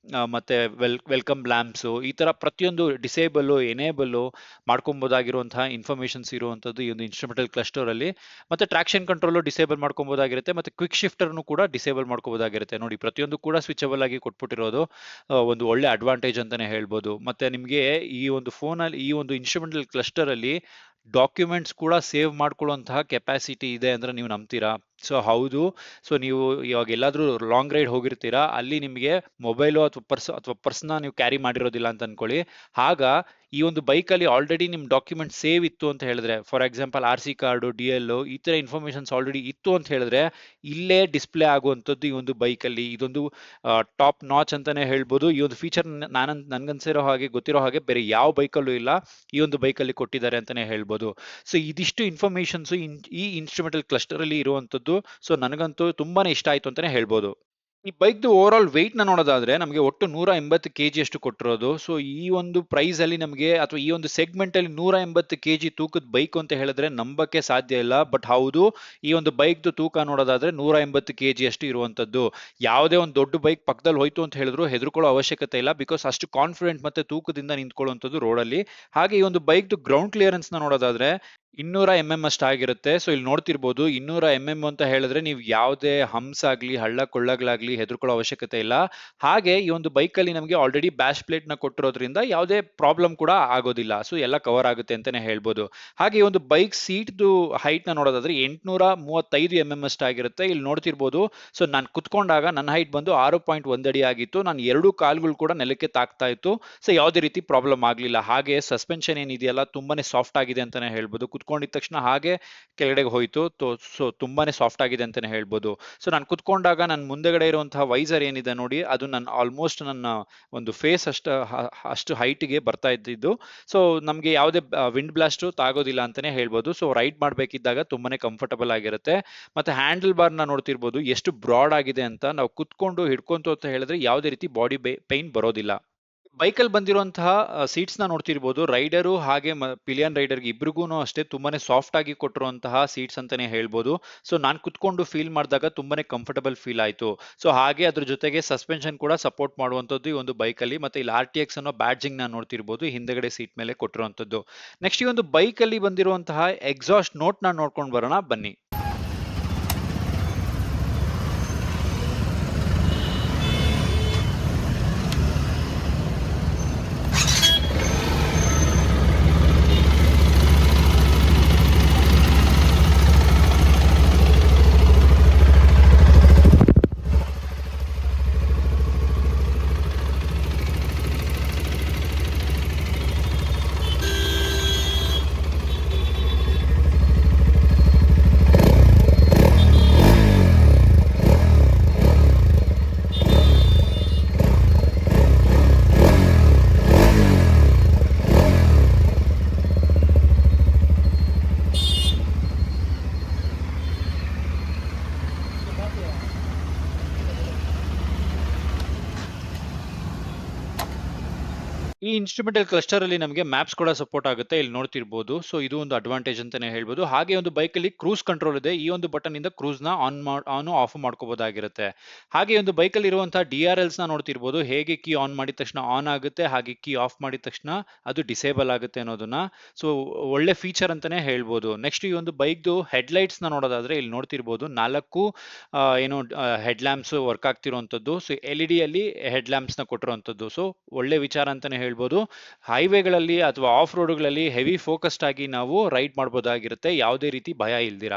ಮತ್ತೆ ವೆಲ್ಕಮ್ ಲ್ಯಾಂಪ್ಸ್, ಈ ತರ ಪ್ರತಿಯೊಂದು ಡಿಸೇಬಲ್, ಎನೇಬಲ್ ಮಾಡ್ಕೊಬಹುದಾಗಿರುವಂತಹ ಇನ್ಫಾರ್ಮೇಶನ್ಸ್ ಇರುವಂತದ್ದು ಈ ಒಂದು ಇನ್ಸ್ಟ್ರುಮೆಂಟಲ್ ಕ್ಲಸ್ಟರ್ ಅಲ್ಲಿ. ಮತ್ತೆ ಟ್ರಾಕ್ಷನ್ ಕಂಟ್ರೋಲ್ ಡಿಸೇಬಲ್ ಮಾಡ್ಕೊಬಹುದಾಗಿರುತ್ತೆ, ಮತ್ತೆ ಕ್ವಿಕ್ ಶಿಫ್ಟರ್ ಕೂಡ ಡಿಸೇಬಲ್ ಮಾಡ್ಕೋಬಹುದಾಗಿರುತ್ತೆ. ನೋಡಿ ಪ್ರತಿಯೊಂದು ಕೂಡ ಸ್ವಿಚಬಲ್ ಆಗಿ ಕೊಟ್ಬಿಟ್ಟಿರೋದು ಒಂದು ಒಳ್ಳೆ ಅಡ್ವಾಂಟೇಜ್ ಅಂತಾನೆ ಹೇಳ್ಬೋದು. ಮತ್ತೆ ನಿಮಗೆ ಈ ಒಂದು ಫೋನ್ ಅಲ್ಲಿ, ಈ ಒಂದು ಇನ್ಸ್ಟ್ರುಮೆಂಟಲ್ ಕ್ಲಸ್ಟರ್ ಅಲ್ಲಿ ಡಾಕ್ಯುಮೆಂಟ್ಸ್ ಕೂಡ ಸೇವ್ ಮಾಡ್ಕೊಳ್ಳುವಂತಹ ಕೆಪಾಸಿಟಿ ಇದೆ ಅಂದ್ರೆ ನೀವು ನಂಬ್ತೀರಾ? ಸೊ ಹೌದು. ಸೊ ನೀವು ಇವಾಗ ಎಲ್ಲಾದ್ರೂ ಲಾಂಗ್ ರೈಡ್ ಹೋಗಿರ್ತೀರಾ, ಅಲ್ಲಿ ನಿಮಗೆ ಮೊಬೈಲು ಅಥವಾ ಪರ್ಸ್ನ ನೀವು ಕ್ಯಾರಿ ಮಾಡಿರೋದಿಲ್ಲ ಅಂತ ಅನ್ಕೊಳ್ಳಿ. ಆಗ ಈ ಒಂದು ಬೈಕ್ ಅಲ್ಲಿ ಆಲ್ರೆಡಿ ನಿಮ್ ಡಾಕ್ಯುಮೆಂಟ್ ಸೇವ್ ಇತ್ತು ಅಂತ ಹೇಳಿದ್ರೆ, for example RC card, DL ಈ ತರ ಇನ್ಫಾರ್ಮೇಶನ್ಸ್ ಆಲ್ರೆಡಿ ಇತ್ತು ಅಂತ ಹೇಳಿದ್ರೆ ಇಲ್ಲೇ ಡಿಸ್ಪ್ಲೇ ಆಗುವಂತದ್ದು ಈ ಒಂದು ಬೈಕ್ ಅಲ್ಲಿ. ಇದೊಂದು ಟಾಪ್ ನಾಚ್ ಅಂತಾನೆ ಹೇಳ್ಬೋದು. ಈ ಒಂದು ಫೀಚರ್ ನನ್ಗನ್ಸಿರೋ ಹಾಗೆ, ಗೊತ್ತಿರೋ ಹಾಗೆ ಬೇರೆ ಯಾವ ಬೈಕಲ್ಲೂ ಇಲ್ಲ, ಈ ಒಂದು ಬೈಕ್ ಅಲ್ಲಿ ಕೊಟ್ಟಿದ್ದಾರೆ ಅಂತಾನೆ ಹೇಳ್ಬೋದು. ಸೊ ಇದಿಷ್ಟು ಇನ್ಫಾರ್ಮೇಶನ್ಸ್ ಈ ಇನ್ಸ್ಟ್ರುಮೆಂಟಲ್ ಕ್ಲಸ್ಟರ್ ಅಲ್ಲಿ ಇರುವಂತದ್ದು. ಸೊ ನನಗಂತೂ ತುಂಬಾನೇ ಇಷ್ಟ ಆಯ್ತು ಅಂತಾನೆ ಹೇಳ್ಬೋದು. ಈ ಬೈಕ್ದು ಓವರ್ ಆಲ್ ವೆಯ್ಟ್ ನ ನೋಡೋದಾದ್ರೆ ನಮಗೆ ಒಟ್ಟು 180 kg ಅಷ್ಟು ಕೊಟ್ಟಿರೋದು. ಸೊ ಈ ಒಂದು ಪ್ರೈಸ್ ಅಲ್ಲಿ ನಮಗೆ, ಅಥವಾ ಈ ಒಂದು ಸೆಗ್ಮೆಂಟ್ ಅಲ್ಲಿ 180 kg ತೂಕದ ಬೈಕ್ ಅಂತ ಹೇಳಿದ್ರೆ ನಂಬಕ್ಕೆ ಸಾಧ್ಯ ಇಲ್ಲ. ಬಟ್ ಹೌದು, ಈ ಒಂದು ಬೈಕ್ದು ತೂಕ ನೋಡೋದಾದ್ರೆ 180 kg ಅಷ್ಟು ಇರುವಂತದ್ದು. ಯಾವುದೇ ಒಂದು ದೊಡ್ಡ ಬೈಕ್ ಪಕ್ಕದಲ್ಲಿ ಹೋಯ್ತು ಅಂತ ಹೇಳಿದ್ರು ಹೆದರ್ಕೊಳ್ಳೋ ಅವಶ್ಯಕತೆ ಇಲ್ಲ, ಬಿಕಾಸ್ ಅಷ್ಟು ಕಾನ್ಫಿಡೆಂಟ್ ಮತ್ತೆ ತೂಕದಿಂದ ನಿಂತ್ಕೊಳ್ಳುವಂತದ್ದು ರೋಡಲ್ಲಿ. ಹಾಗೆ ಈ ಒಂದು ಬೈಕ್ದು ಗ್ರೌಂಡ್ ಕ್ಲಿಯರೆನ್ಸ್ ನ ನೋಡೋದಾದ್ರೆ 200 mm ಅಷ್ಟು ಆಗಿರುತ್ತೆ. ಸೊ ಇಲ್ಲಿ ನೋಡ್ತಿರ್ಬೋದು 200 mm ಅಂತ ಹೇಳಿದ್ರೆ ನೀವು ಯಾವುದೇ ಹಂಪ್ಸ್ ಆಗ್ಲಿ, ಹಳ್ಳ ಕೊಳ್ಳಗಳಾಗ್ಲಿ ಹೆದರ್ಕೊಳ್ಳೋ ಅವಶ್ಯಕತೆ ಇಲ್ಲ. ಹಾಗೆ ಈ ಒಂದು ಬೈಕ್ ಅಲ್ಲಿ ನಮಗೆ ಆಲ್ರೆಡಿ ಬ್ಯಾಶ್ ಪ್ಲೇಟ್ ನ ಕೊಟ್ಟಿರೋದ್ರಿಂದ ಯಾವುದೇ ಪ್ರಾಬ್ಲಮ್ ಕೂಡ ಆಗೋದಿಲ್ಲ. ಸೊ ಎಲ್ಲ ಕವರ್ ಆಗುತ್ತೆ ಅಂತಾನೆ ಹೇಳ್ಬೋದು. ಹಾಗೆ ಈ ಒಂದು ಬೈಕ್ ಸೀಟ್ದು ಹೈಟ್ ನ ನೋಡೋದಾದ್ರೆ 835 mm ಅಷ್ಟು ಆಗಿರುತ್ತೆ. ಇಲ್ಲಿ ನೋಡ್ತಿರ್ಬೋದು. ಸೊ ನಾನು ಕುತ್ಕೊಂಡಾಗ ನನ್ನ ಹೈಟ್ ಬಂದು 6.1 ಅಡಿ ಆಗಿತ್ತು. ನಾನು 2 ಕಾಲ್ಗಳು ಕೂಡ ನೆಲಕ್ಕೆ ತಾಕ್ತಾ ಇತ್ತು. ಸೊ ಯಾವುದೇ ರೀತಿ ಪ್ರಾಬ್ಲಮ್ ಆಗ್ಲಿಲ್ಲ. ಹಾಗೆ ಸಸ್ಪೆನ್ಷನ್ ಏನಿದೆಯಲ್ಲ ತುಂಬಾನೇ ಸಾಫ್ಟ್ ಆಗಿದೆ ಅಂತಾನೆ ಹೇಳ್ಬೋದು. ಕುತ್ಕೊಂಡಿದ ತಕ್ಷಣ ಹಾಗೆ ಕೆಳಗಡೆಗೆ ಹೋಯ್ತು. ಸೊ ತುಂಬಾನೇ ಸಾಫ್ಟ್ ಆಗಿದೆ ಅಂತಾನೆ ಹೇಳ್ಬೋದು. ಸೊ ನಾನು ಕುತ್ಕೊಂಡಾಗ ನನ್ನ ಮುಂದೆಗಡೆ ಇರುವಂತಹ ವೈಸರ್ ಏನಿದೆ ನೋಡಿ, ಅದು ನನ್ನ ಆಲ್ಮೋಸ್ಟ್ ನನ್ನ ಒಂದು ಫೇಸ್ ಅಷ್ಟು ಹೈಟ್ಗೆ ಬರ್ತಾ ಇದ್ದಿದ್ದು. ಸೊ ನಮಗೆ ಯಾವುದೇ ವಿಂಡ್ ಬ್ಲಾಸ್ಟ್ ತಾಗೋದಿಲ್ಲ ಅಂತಾನೆ ಹೇಳ್ಬೋದು. ಸೊ ರೈಡ್ ಮಾಡ್ಬೇಕಿದ್ದಾಗ ತುಂಬಾನೇ ಕಂಫರ್ಟಬಲ್ ಆಗಿರುತ್ತೆ. ಮತ್ತೆ ಹ್ಯಾಂಡಲ್ ಬಾರ್ ನ ನೋಡ್ತಿರ್ಬೋದು ಎಷ್ಟು ಬ್ರಾಡ್ ಆಗಿದೆ ಅಂತ. ನಾವು ಕುತ್ಕೊಂಡು ಹಿಡ್ಕೊಂತು ಅಂತ ಹೇಳಿದ್ರೆ ಯಾವುದೇ ರೀತಿ ಬಾಡಿ ಪೈನ್ ಬರೋದಿಲ್ಲ. ಬೈಕಲ್ಲಿ ಬಂದಿರುವಂತಹ ಸೀಟ್ಸ್ ನ ನೋಡ್ತಿರ್ಬೋದು. ರೈಡರು ಹಾಗೆ ಪಿಲಿಯನ್ ರೈಡರ್ಗೆ ಇಬ್ರಿಗೂ ಅಷ್ಟೇ ತುಂಬಾನೇ ಸಾಫ್ಟ್ ಆಗಿ ಕೊಟ್ಟಿರುವಂತಹ ಸೀಟ್ಸ್ ಅಂತಾನೆ ಹೇಳ್ಬೋದು. ಸೊ ನಾನು ಕುತ್ಕೊಂಡು ಫೀಲ್ ಮಾಡಿದಾಗ ತುಂಬಾನೇ ಕಂಫರ್ಟಬಲ್ ಫೀಲ್ ಆಯ್ತು. ಸೊ ಹಾಗೆ ಅದ್ರ ಜೊತೆಗೆ ಸಸ್ಪೆನ್ಷನ್ ಕೂಡ ಸಪೋರ್ಟ್ ಮಾಡುವಂತದ್ದು ಈ ಒಂದು ಬೈಕ್ ಅಲ್ಲಿ. ಮತ್ತೆ ಇಲ್ಲಿ RTX ಅನ್ನೋ ಬ್ಯಾಡ್ಜಿಂಗ್ ನ ನೋಡ್ತಿರ್ಬೋದು ಹಿಂದೆಗಡೆ ಸೀಟ್ ಮೇಲೆ ಕೊಟ್ಟಿರುವಂತದ್ದು. ನೆಕ್ಸ್ಟ್ ಈ ಒಂದು ಬೈಕ್ ಅಲ್ಲಿ ಬಂದಿರುವಂತಹ ಎಕ್ಸಾಸ್ಟ್ ನೋಟ್ ನ ನೋಡ್ಕೊಂಡು ಬರೋಣ ಬನ್ನಿ. ಈ ಇನ್ಸ್ಟ್ರುಮೆಂಟಲ್ ಕ್ಲಸ್ಟರ್ ಅಲ್ಲಿ ನಮಗೆ ಮ್ಯಾಪ್ಸ್ ಕೂಡ ಸಪೋರ್ಟ್ ಆಗುತ್ತೆ, ಇಲ್ಲಿ ನೋಡ್ತಿರ್ಬೋದು. ಸೊ ಇದು ಒಂದು ಅಡ್ವಾಂಟೇಜ್ ಅಂತಾನೆ ಹೇಳ್ಬೋದು. ಹಾಗೆ ಒಂದು ಬೈಕ್ ಅಲ್ಲಿ ಕ್ರೂಸ್ ಕಂಟ್ರೋಲ್ ಇದೆ, ಈ ಒಂದು ಬಟನ್ ಇಂದ ಕ್ರೂಸ್ ನ ಆನ್ ಆಫ್ ಮಾಡ್ಕೋಬಹುದಾಗಿರುತ್ತೆ. ಹಾಗೆ ಒಂದು ಬೈಕ್ ಅಲ್ಲಿ ಇರುವಂತಹ DRLs ನ ನೋಡ್ತಿರ್ಬೋದು, ಹೇಗೆ ಕೀ ಆನ್ ಮಾಡಿದ ತಕ್ಷಣ ಆನ್ ಆಗುತ್ತೆ, ಹಾಗೆ ಕೀ ಆಫ್ ಮಾಡಿದ ತಕ್ಷಣ ಅದು ಡಿಸೇಬಲ್ ಆಗುತ್ತೆ ಅನ್ನೋದನ್ನ. ಸೊ ಒಳ್ಳೆ ಫೀಚರ್ ಅಂತಾನೆ ಹೇಳ್ಬೋದು. ನೆಕ್ಸ್ಟ್ ಈ ಒಂದು ಬೈಕ್ದು ಹೆಡ್ಲೈಟ್ಸ್ ನ ನೋಡೋದಾದ್ರೆ ಇಲ್ಲಿ ನೋಡ್ತಿರ್ಬೋದು, 4 ಏನು ಹೆಡ್ ಲ್ಯಾಂಪ್ಸ್ ವರ್ಕ್ ಆಗ್ತಿರುವಂತದ್ದು. ಸೊ LED ಅಲ್ಲಿ ಹೆಡ್ ಲ್ಯಾಂಪ್ಸ್ ನ ಕೊಟ್ಟಿರುವಂತದ್ದು. ಸೊ ಒಳ್ಳೆ ವಿಚಾರ ಅಂತಾನೆ ಹೇಳ್ಬೋದು. ಹೈವೇಗಳಲ್ಲಿ ಅಥವಾ ಆಫ್ ರೋಡ್ಗಳಲ್ಲಿ ಹೆವಿ ಫೋಕಸ್ಡ್ ಆಗಿ ನಾವು ರೈಡ್ ಮಾಡ್ಬೋದಾಗಿರುತ್ತೆ, ಯಾವುದೇ ರೀತಿ ಭಯ ಇಲ್ದಿರ.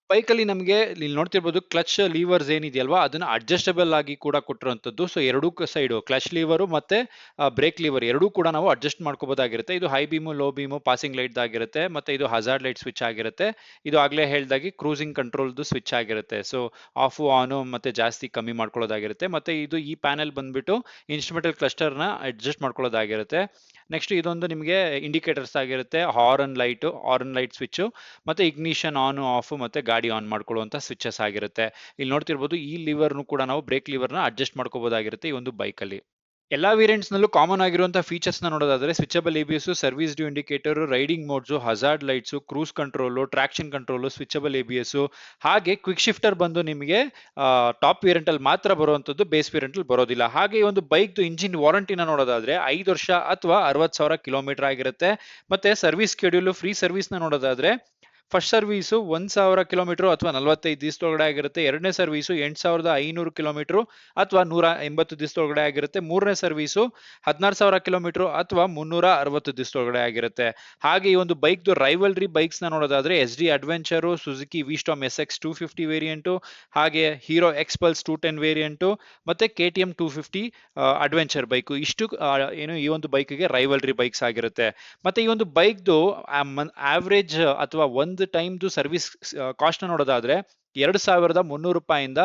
ಬೈಕಲ್ಲಿ ನಮಗೆ ಇಲ್ಲಿ ನೋಡ್ತಿರ್ಬೋದು, ಕ್ಲಚ್ ಲೀವರ್ಸ್ ಏನಿದೆಯಲ್ವಾ ಅದನ್ನ ಅಡ್ಜಸ್ಟಬಲ್ ಆಗಿ ಕೂಡ ಕೊಟ್ಟಿರುವಂತದ್ದು. ಸೊ ಎರಡೂ ಸೈಡು ಕ್ಲಚ್ ಲೀವರು ಮತ್ತೆ ಬ್ರೇಕ್ ಲೀವರ್ ಎರಡೂ ಕೂಡ ನಾವು ಅಡ್ಜಸ್ಟ್ ಮಾಡ್ಕೋಬಹುದಾಗಿರುತ್ತೆ. ಇದು high beam, low beam, passing light ಆಗಿರುತ್ತೆ, ಮತ್ತೆ ಇದು ಹಜಾರ್ಡ್ ಲೈಟ್ ಸ್ವಿಚ್ ಆಗಿರುತ್ತೆ. ಇದು ಆಗ್ಲೇ ಹೇಳ್ದಾಗಿ ಕ್ರೂಸಿಂಗ್ ಕಂಟ್ರೋಲ್ದು ಸ್ವಿಚ್ ಆಗಿರುತ್ತೆ. ಸೊ ಆಫ್ ಆನ್ ಮತ್ತೆ ಜಾಸ್ತಿ ಕಮ್ಮಿ ಮಾಡ್ಕೊಳ್ಳೋದಾಗಿರುತ್ತೆ. ಮತ್ತೆ ಇದು ಈ ಪ್ಯಾನೆಲ್ ಬಂದ್ಬಿಟ್ಟು ಇನ್ಸ್ಟ್ರುಮೆಂಟಲ್ ಕ್ಲಸ್ಟರ್ ನ ಅಡ್ಜಸ್ಟ್ ಮಾಡ್ಕೊಳ್ಳೋದಾಗಿರುತ್ತೆ. ನೆಕ್ಸ್ಟ್ ಇದೊಂದು ನಿಮಗೆ ಇಂಡಿಕೇಟರ್ಸ್ ಆಗಿರುತ್ತೆ, ಹಾರನ್ ಲೈಟ್ ಸ್ವಿಚ್, ಮತ್ತೆ ಇಗ್ನಿಷನ್ ಆನ್ ಆಫ್ ಮತ್ತೆ ಗಾಡಿ ಆನ್ ಮಾಡ್ಕೊಳ್ಳುವಂತ ಸ್ವಿಚಸ್ ಆಗಿರುತ್ತೆ. ಇಲ್ಲಿ ನೋಡ್ತಿರ್ಬೋದು, ಈ ಲಿವರ್ನು ಕೂಡ ನಾವು ಬ್ರೇಕ್ ಲಿವರ್ನ ಅಡ್ಜಸ್ಟ್ ಮಾಡ್ಕೋಬಹುದಾಗಿರುತ್ತೆ ಈ ಒಂದು ಬೈಕ್ ಅಲ್ಲಿ. ಎಲ್ಲಾ ವೇರಿಯಂಟ್ಸ್ ನಲ್ಲೂ ಕಾಮನ್ ಆಗಿರುವಂತಹ ಫೀಚರ್ಸ್ ನ ನೋಡೋದಾದ್ರೆ switchable ABS, service due indicator, riding modes, hazard lights, cruise control, traction control, switchable ABS, ಹಾಗೆ ಕ್ವಿಕ್ ಶಿಫ್ಟರ್ ಬಂದು ನಿಮಗೆ ಟಾಪ್ ವೇರಿಯಂಟ್ ಅಲ್ಲಿ ಮಾತ್ರ ಬರುವಂತದ್ದು, ಬೇಸ್ ವೇರಿಯಂಟ್ ಅಲ್ಲಿ ಬರೋದಿಲ್ಲ. ಹಾಗೆ ಈ ಒಂದು ಬೈಕ್ ಇಂಜಿನ್ ವಾರಂಟಿನ ನೋಡೋದಾದ್ರೆ 5 ವರ್ಷ ಅಥವಾ 60,000 ಕಿಲೋಮೀಟರ್ ಆಗಿರುತ್ತೆ. ಮತ್ತೆ ಸರ್ವಿಸ್ ಶೆಡ್ಯೂಲ್, ಫ್ರೀ ಸರ್ವಿಸ್ ನ ನೋಡೋದಾದ್ರೆ ಫಸ್ಟ್ ಸರ್ವಿಸು 1,000 ಕಿಲೋಮೀಟರ್ ಅಥವಾ 45 ದಿವಸದೊಳಗಡೆ ಆಗಿರುತ್ತೆ. ಎರಡನೇ ಸರ್ವಿಸು 8,500 ಕಿಲೋಮೀಟರ್ ಅಥವಾ 180 ದಿವಸದೊಳಗಡೆ ಆಗಿರುತ್ತೆ. ಮೂರನೇ ಸರ್ವಿಸು 16,000 ಕಿಲೋಮೀಟರ್ ಅಥವಾ 360 ದಿವಸದೊಳಗಡೆ ಆಗಿರುತ್ತೆ. ಹಾಗೆ ಈ ಒಂದು ಬೈಕ್ದು ರೈವಲ್ರಿ ಬೈಕ್ಸ್ ನ ನೋಡೋದಾದ್ರೆ SD adventure, Suzuki V Strom SX 250 variant, ಹಾಗೆ ಹೀರೋ ಎಕ್ಸ್ಪಲ್ಸ್ 210 ವೇರಿಯಂಟು, ಮತ್ತೆ KTM 250 ಅಡ್ವೆಂಚರ್ ಬೈಕು. ಇಷ್ಟು ಏನು ಈ ಒಂದು ಬೈಕ್ಗೆ ರೈವಲ್ರಿ ಬೈಕ್ಸ್ ಆಗಿರುತ್ತೆ. ಮತ್ತೆ ಈ ಒಂದು ಬೈಕ್ದು ಆವರೇಜ್ ಅಥವಾ ಒಂದು ಟೈಮ್ದು ಸರ್ವಿಸ್ ಕಾಸ್ಟ್ ನೋಡೋದಾದ್ರೆ 2,300 ರೂಪಾಯಿಂದ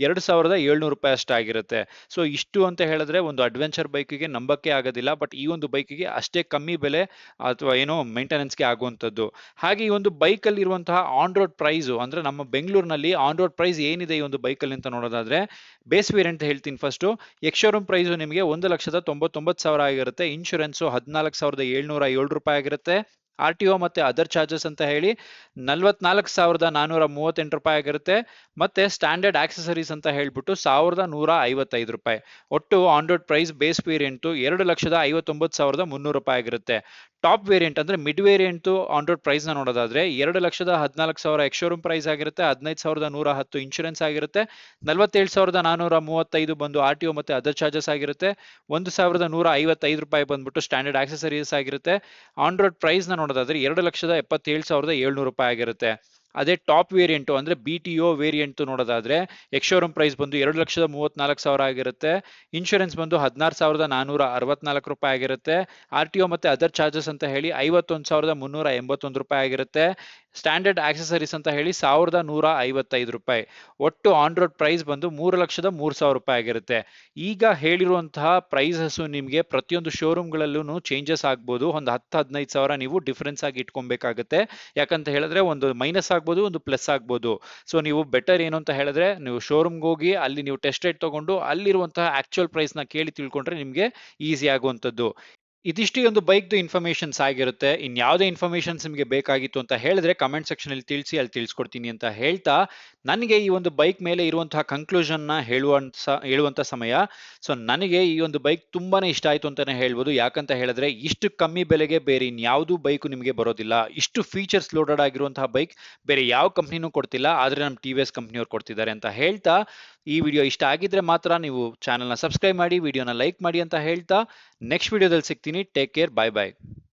2,700 ರೂಪಾಯಿ ಅಷ್ಟಾಗಿರುತ್ತೆ. ಸೊ ಇಷ್ಟು ಅಂತ ಹೇಳಿದ್ರೆ ಒಂದು ಅಡ್ವೆಂಚರ್ ಬೈಕಿಗೆ ನಂಬಕ್ಕೆ ಆಗೋದಿಲ್ಲ. ಬಟ್ ಈ ಒಂದು ಬೈಕಿಗೆ ಅಷ್ಟೇ ಕಮ್ಮಿ ಬೆಲೆ ಅಥವಾ ಏನೋ ಮೇಂಟೆನೆನ್ಸ್ಗೆ ಆಗುವಂಥದ್ದು. ಹಾಗೆ ಈ ಒಂದು ಬೈಕ್ ಅಲ್ಲಿ ಇರುವಂತಹ ಆನ್ ರೋಡ್ ಪ್ರೈಸ್ ಅಂದ್ರೆ ನಮ್ಮ ಬೆಂಗಳೂರಿನಲ್ಲಿ ಆನ್ ರೋಡ್ ಪ್ರೈಸ್ ಏನಿದೆ ಈ ಒಂದು ಬೈಕ್ ಅಲ್ಲಿ ಅಂತ ನೋಡೋದಾದ್ರೆ, ಬೇಸ್ ವೇರಿಯಂಟ್ ಹೇಳ್ತೀನಿ ಫಸ್ಟ್. ಎಕ್ಸ್ ಶೋರೂಮ್ ಪ್ರೈಸ್ ನಿಮಗೆ 1,99,000 ಆಗಿರುತ್ತೆ. ಇನ್ಶೂರೆನ್ಸ್ 14,707 ರೂಪಾಯಿ ಆಗಿರುತ್ತೆ. RTO ಮತ್ತೆ ಅದರ್ ಚಾರ್ಜಸ್ ಅಂತ ಹೇಳಿ 44,438 ರೂಪಾಯಿ ಆಗಿರುತ್ತೆ. ಮತ್ತೆ ಸ್ಟ್ಯಾಂಡರ್ಡ್ ಆಕ್ಸೆಸರೀಸ್ ಅಂತ ಹೇಳ್ಬಿಟ್ಟು 1,155 ರೂಪಾಯಿ. ಒಟ್ಟು on road price base variant 2,59,300 ರೂಪಾಯಿ ಆಗಿರುತ್ತೆ. ಟಾಪ್ ವೇರಿಯಂಟ್ ಅಂದ್ರೆ mid variant on road price ನ ನೋಡೋದಾದ್ರೆ 2,14,000 ಎಕ್ಸ್ ಶೋರೂಮ್ ಪ್ರೈಸ್ ಆಗಿರುತ್ತೆ. 15,110 ಇನ್ಶೂರೆನ್ಸ್ ಆಗಿರುತ್ತೆ. 47,435 ಬಂದು RTO ಮತ್ತೆ ಅದರ್ ಚಾರ್ಜಸ್ ಆಗಿರುತ್ತೆ. 1,155 ರೂಪಾಯಿ ಬಂದ್ಬಿಟ್ಟು ಸ್ಟ್ಯಾಂಡರ್ಡ್ ಆಕ್ಸೆಸರೀಸ್ ಆಗಿರುತ್ತೆ. ಆನ್ ರೋಡ್ ಪ್ರೈಸ್ ನ ನೋಡೋದಾದ್ರೆ 2,77,700 ರೂಪಾಯಿ ಆಗಿರುತ್ತೆ. ಅದೇ ಟಾಪ್ ವೇರಿಯಂಟ್ ಅಂದ್ರೆ BTO ವೇರಿಯಂಟ್ ನೋಡೋದಾದ್ರೆ ಎಕ್ಸ್ ಶೋರೂಮ್ ಪ್ರೈಸ್ ಬಂದು 2,34,000 ಆಗಿರುತ್ತೆ. ಇನ್ಶೂರೆನ್ಸ್ ಬಂದು 16,464 ರೂಪಾಯಿ ಆಗಿರುತ್ತೆ. RTO ಮತ್ತೆ ಅದರ್ ಚಾರ್ಜಸ್ ಅಂತ ಹೇಳಿ 51,381 ರೂಪಾಯಿ ಆಗಿರುತ್ತೆ. ಸ್ಟ್ಯಾಂಡರ್ಡ್ ಆಕ್ಸೆಸರೀಸ್ ಅಂತ ಹೇಳಿ 1,155 ರೂಪಾಯಿ. ಒಟ್ಟು ಆನ್ ರೋಡ್ ಪ್ರೈಸ್ ಬಂದು 3,03,000 ರೂಪಾಯಿ ಆಗಿರುತ್ತೆ. ಈಗ ಹೇಳಿರುವಂತಹ ಪ್ರೈಸಸ್ ನಿಮಗೆ ಪ್ರತಿಯೊಂದು ಶೋರೂಮ್ಗಳಲ್ಲೂ ಚೇಂಜಸ್ ಆಗ್ಬೋದು. ಒಂದು 10-15,000 ನೀವು ಡಿಫರೆನ್ಸ್ ಆಗಿ ಇಟ್ಕೊಬೇಕಾಗುತ್ತೆ. ಯಾಕಂತ ಹೇಳಿದ್ರೆ ಒಂದು ಮೈನಸ್ ಆಗ್ಬೋದು, ಒಂದು ಪ್ಲಸ್ ಆಗ್ಬೋದು. ಸೊ ನೀವು ಬೆಟರ್ ಏನು ಅಂತ ಹೇಳಿದ್ರೆ ನೀವು ಶೋರೂಮ್ಗೆ ಹೋಗಿ ಅಲ್ಲಿ ನೀವು ಟೆಸ್ಟ್ ರೈಡ್ ತಗೊಂಡು ಅಲ್ಲಿರುವಂತಹ ಆಕ್ಚುಯಲ್ ಪ್ರೈಸ್ ನ ಕೇಳಿ ತಿಳ್ಕೊಂಡ್ರೆ ನಿಮಗೆ ಈಸಿ ಆಗುವಂತದ್ದು. ಇದಿಷ್ಟು ಒಂದು ಬೈಕ್ದು ಇನ್ಫಾರ್ಮೇಶನ್ಸ್ ಆಗಿರುತ್ತೆ. ಯಾವುದೇ ಇನ್ಫಾರ್ಮೇಶನ್ಸ್ ನಿಮಗೆ ಬೇಕಾಗಿತ್ತು ಅಂತ ಹೇಳಿದ್ರೆ ಕಮೆಂಟ್ ಸೆಕ್ಷನ್ ಅಲ್ಲಿ ತಿಳಿಸಿ, ಅಲ್ಲಿ ತಿಳಿಸ್ಕೊಡ್ತೀನಿ ಅಂತ ಹೇಳ್ತಾ, ನನಗೆ ಈ ಒಂದು ಬೈಕ್ ಮೇಲೆ ಇರುವಂತಹ ಕನ್ಕ್ಲೂಷನ್ ನ ಹೇಳುವಂತ ಸಮಯ. ಸೊ ನನಗೆ ಈ ಒಂದು ಬೈಕ್ ತುಂಬಾನೇ ಇಷ್ಟ ಆಯ್ತು ಅಂತಾನೆ ಹೇಳ್ಬೋದು. ಯಾಕಂತ ಹೇಳಿದ್ರೆ ಇಷ್ಟು ಕಮ್ಮಿ ಬೆಲೆಗೆ ಬೇರೆ ಇನ್ಯಾವುದೂ ಬೈಕ್ ನಿಮಗೆ ಬರೋದಿಲ್ಲ. ಇಷ್ಟು ಫೀಚರ್ಸ್ ಲೋಡೆಡ್ ಆಗಿರುವಂತಹ ಬೈಕ್ ಬೇರೆ ಯಾವ ಕಂಪ್ನಿನೂ ಕೊಡ್ತಿಲ್ಲ, ಆದ್ರೆ ನಮ್ಮ TVS ಕಂಪ್ನಿಯವ್ರು ಕೊಡ್ತಿದ್ದಾರೆ ಅಂತ ಹೇಳ್ತಾ, ಈ ವಿಡಿಯೋ ಇಷ್ಟ ಆಗಿದ್ರೆ ಮಾತ್ರ ನೀವು ಚಾನೆಲ್ನ ಸಬ್ಸ್ಕ್ರೈಬ್ ಮಾಡಿ, ವಿಡಿಯೋನ ಲೈಕ್ ಮಾಡಿ ಅಂತ ಹೇಳ್ತಾ, ನೆಕ್ಸ್ಟ್ ವಿಡಿಯೋದಲ್ಲಿ ಸಿಗ್ತೀನಿ. ಟೇಕ್ ಕೇರ್, ಬಾಯ್ ಬಾಯ್.